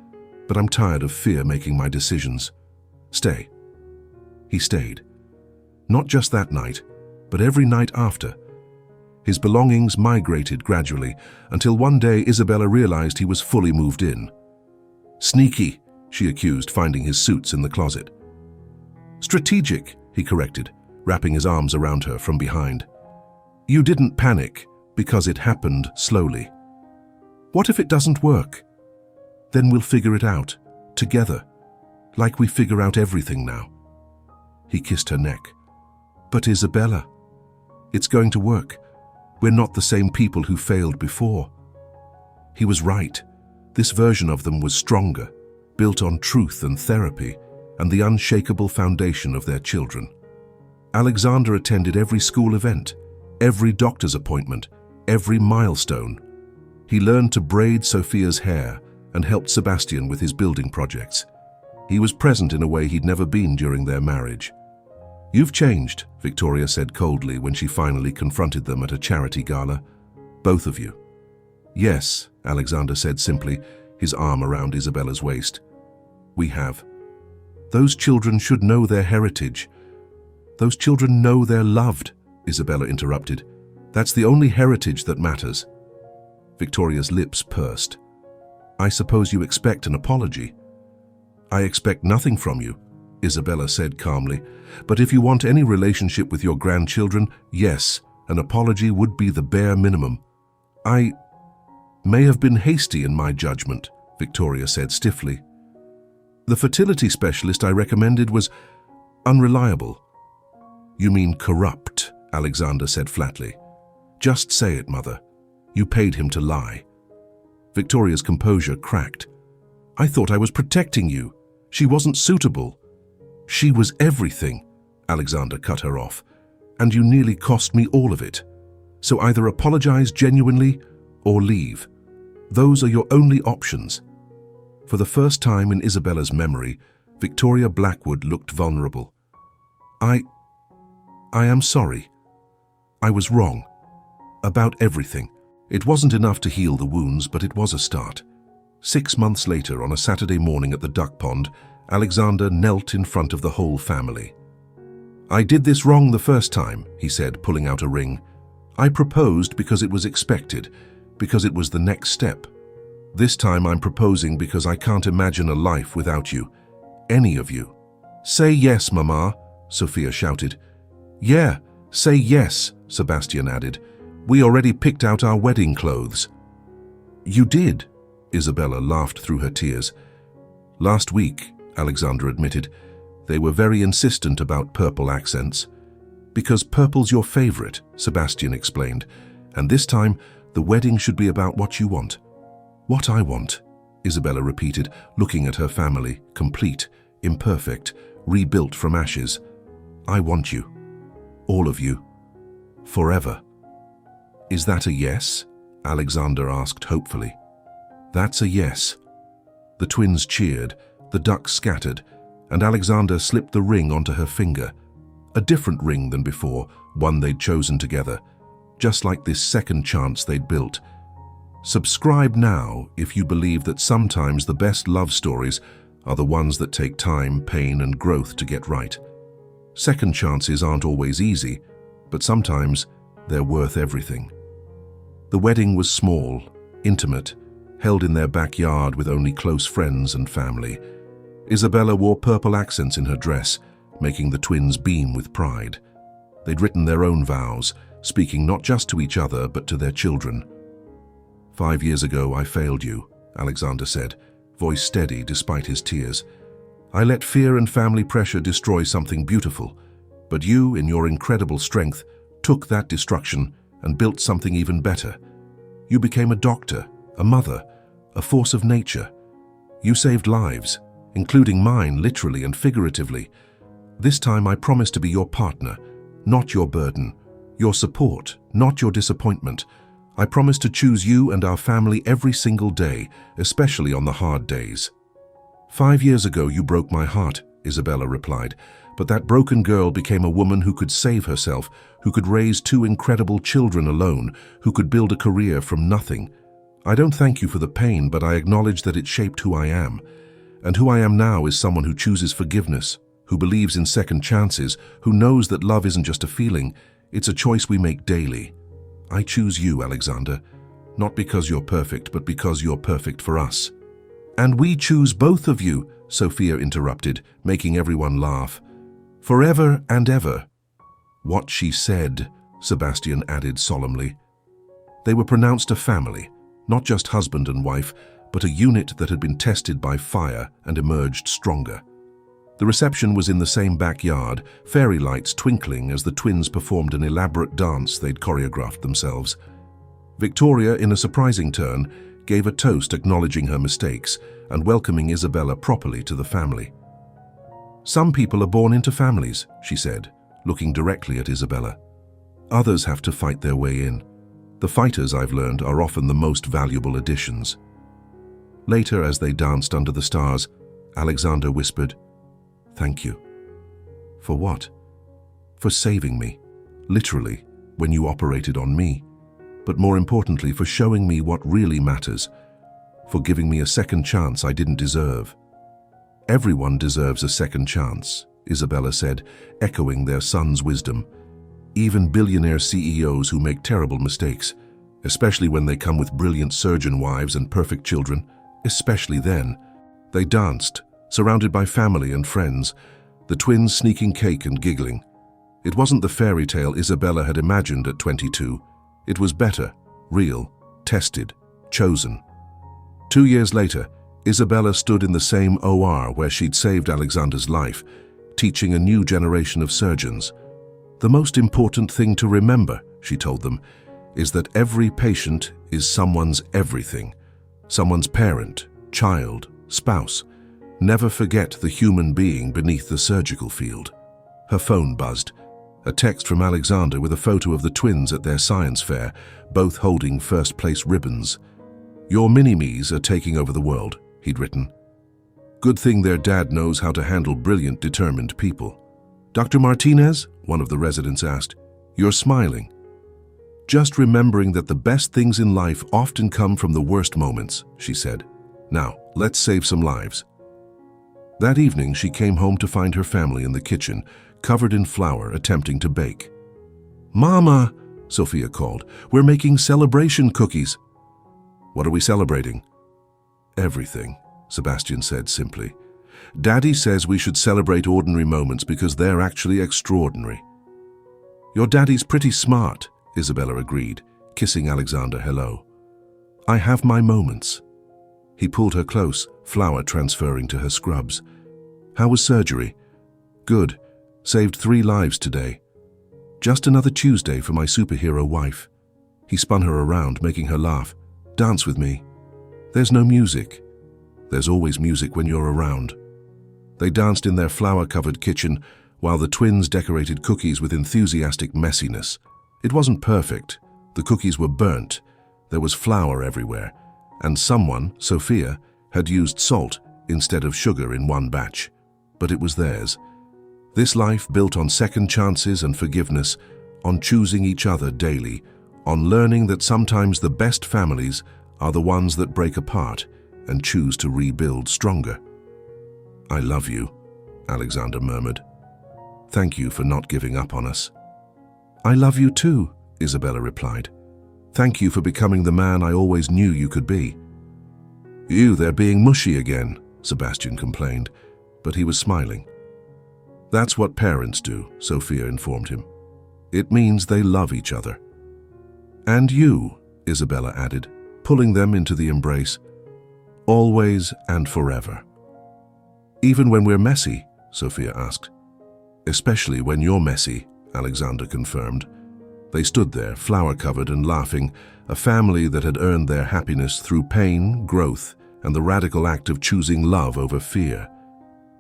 but I'm tired of fear making my decisions. Stay. He stayed. Not just that night, but every night after. His belongings migrated gradually until one day Isabella realized he was fully moved in. Sneaky, she accused, finding his suits in the closet. Strategic, he corrected, wrapping his arms around her from behind. You didn't panic because it happened slowly. What if it doesn't work? Then we'll figure it out, together, like we figure out everything now. He kissed her neck. But Isabella, it's going to work. We're not the same people who failed before. He was right. This version of them was stronger, built on truth and therapy, and the unshakable foundation of their children. Alexander attended every school event, every doctor's appointment, every milestone. He learned to braid Sophia's hair and helped Sebastian with his building projects. He was present in a way he'd never been during their marriage. You've changed, Victoria said coldly when she finally confronted them at a charity gala. Both of you. Yes, Alexander said simply, his arm around Isabella's waist. We have. Those children should know their heritage. Those children know they're loved, Isabella interrupted. That's the only heritage that matters. Victoria's lips pursed. I suppose you expect an apology. I expect nothing from you, Isabella said calmly. But if you want any relationship with your grandchildren, yes, an apology would be the bare minimum. I may have been hasty in my judgment, Victoria said stiffly, The fertility specialist I recommended was unreliable. You mean corrupt, Alexander said flatly. Just say it, Mother. You paid him to lie. Victoria's composure cracked. I thought I was protecting you. She wasn't suitable. She was everything, Alexander cut her off. And you nearly cost me all of it. So either apologize genuinely or leave. Those are your only options. For the first time in Isabella's memory, Victoria Blackwood looked vulnerable. I am sorry. I was wrong. About everything. It wasn't enough to heal the wounds, but it was a start. 6 months later, on a Saturday morning at the duck pond, Alexander knelt in front of the whole family. I did this wrong the first time, he said, pulling out a ring. I proposed because it was expected, because it was the next step. This time I'm proposing because I can't imagine a life without you. Any of you. Say yes, Mama, Sophia shouted. Yeah, say yes, Sebastian added. We already picked out our wedding clothes. You did, Isabella laughed through her tears. Last week, Alexander admitted, they were very insistent about purple accents. Because purple's your favorite, Sebastian explained, and this time the wedding should be about what you want. What I want, Isabella repeated, looking at her family, complete, imperfect, rebuilt from ashes. I want you. All of you. Forever. Is that a yes? Alexander asked hopefully. That's a yes. The twins cheered, the ducks scattered, and Alexander slipped the ring onto her finger. A different ring than before, one they'd chosen together, just like this second chance they'd built. Subscribe now if you believe that sometimes the best love stories are the ones that take time, pain, and growth to get right. Second chances aren't always easy, but sometimes they're worth everything. The wedding was small, intimate, held in their backyard with only close friends and family. Isabella wore purple accents in her dress, making the twins beam with pride. They'd written their own vows, speaking not just to each other but to their children. 5 years ago I failed you, Alexander said, voice steady despite his tears. I let fear and family pressure destroy something beautiful, but you, in your incredible strength, took that destruction and built something even better. You became a doctor, a mother, a force of nature. You saved lives, including mine literally and figuratively. This time I promise to be your partner, not your burden, your support, not your disappointment. I promise to choose you and our family every single day, especially on the hard days. 5 years ago you broke my heart, Isabella replied, but that broken girl became a woman who could save herself, who could raise 2 incredible children alone, who could build a career from nothing. I don't thank you for the pain, but I acknowledge that it shaped who I am. And who I am now is someone who chooses forgiveness, who believes in second chances, who knows that love isn't just a feeling, it's a choice we make daily. I choose you, Alexander, not because you're perfect, but because you're perfect for us. And we choose both of you, Sophia interrupted, making everyone laugh. Forever and ever. What she said, Sebastian added solemnly. They were pronounced a family, not just husband and wife, but a unit that had been tested by fire and emerged stronger. The reception was in the same backyard, fairy lights twinkling as the twins performed an elaborate dance they'd choreographed themselves. Victoria, in a surprising turn, gave a toast acknowledging her mistakes and welcoming Isabella properly to the family. Some people are born into families, she said, looking directly at Isabella. Others have to fight their way in. The fighters, I've learned, are often the most valuable additions. Later, as they danced under the stars, Alexander whispered, Thank you. For what? For saving me, literally, when you operated on me, but more importantly, for showing me what really matters, for giving me a second chance I didn't deserve. Everyone deserves a second chance, Isabella said, echoing their son's wisdom. Even billionaire CEOs who make terrible mistakes, especially when they come with brilliant surgeon wives and perfect children, especially then. They danced, surrounded by family and friends, the twins sneaking cake and giggling. It wasn't the fairy tale Isabella had imagined at 22. It was better, real, tested, chosen. 2 years later, Isabella stood in the same OR where she'd saved Alexander's life, teaching a new generation of surgeons. The most important thing to remember, she told them, is that every patient is someone's everything, someone's parent, child, spouse. Never forget the human being beneath the surgical field. Her phone buzzed. A text from Alexander with a photo of the twins at their science fair, both holding first-place ribbons. "Your mini-me's are taking over the world," he'd written. "Good thing their dad knows how to handle brilliant, determined people." "Dr. Martinez?" one of the residents asked. "You're smiling." "Just remembering that the best things in life often come from the worst moments," she said. "Now, let's save some lives." That evening, she came home to find her family in the kitchen, covered in flour, attempting to bake. "Mama," Sophia called, "we're making celebration cookies." "What are we celebrating?" "Everything," Sebastian said simply. "Daddy says we should celebrate ordinary moments because they're actually extraordinary." "Your daddy's pretty smart," Isabella agreed, kissing Alexander hello. "I have my moments." He pulled her close, flour transferring to her scrubs. "How was surgery?" "Good. Saved 3 lives today. Just another Tuesday for my superhero wife." He spun her around, making her laugh. "Dance with me." "There's no music." "There's always music when you're around." They danced in their flour-covered kitchen while the twins decorated cookies with enthusiastic messiness. It wasn't perfect. The cookies were burnt. There was flour everywhere. And someone, Sophia, had used salt instead of sugar in one batch. But it was theirs. This life built on second chances and forgiveness, on choosing each other daily, on learning that sometimes the best families are the ones that break apart and choose to rebuild stronger. "I love you," Alexander murmured. "Thank you for not giving up on us." "I love you too," Isabella replied. "Thank you for becoming the man I always knew you could be." They're being mushy again," Sebastian complained, but he was smiling. "That's what parents do," Sophia informed him. "It means they love each other." "And you," Isabella added, pulling them into the embrace. "Always and forever." "Even when we're messy?" Sophia asked. "Especially when you're messy," Alexander confirmed. They stood there, flour-covered and laughing, a family that had earned their happiness through pain, growth, and the radical act of choosing love over fear.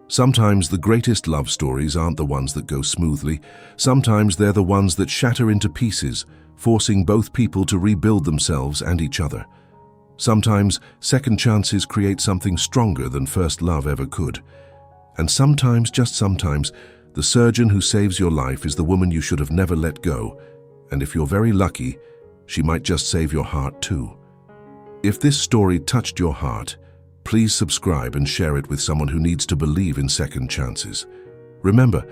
Sometimes the greatest love stories aren't the ones that go smoothly. Sometimes they're the ones that shatter into pieces, forcing both people to rebuild themselves and each other. Sometimes second chances create something stronger than first love ever could. And sometimes, just sometimes, the surgeon who saves your life is the woman you should have never let go. And if you're very lucky, she might just save your heart too. If this story touched your heart, please subscribe and share it with someone who needs to believe in second chances. Remember,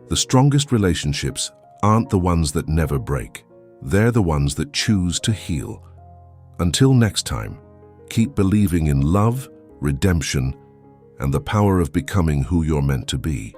the strongest relationships aren't the ones that never break. They're the ones that choose to heal. Until next time, keep believing in love, redemption, and the power of becoming who you're meant to be.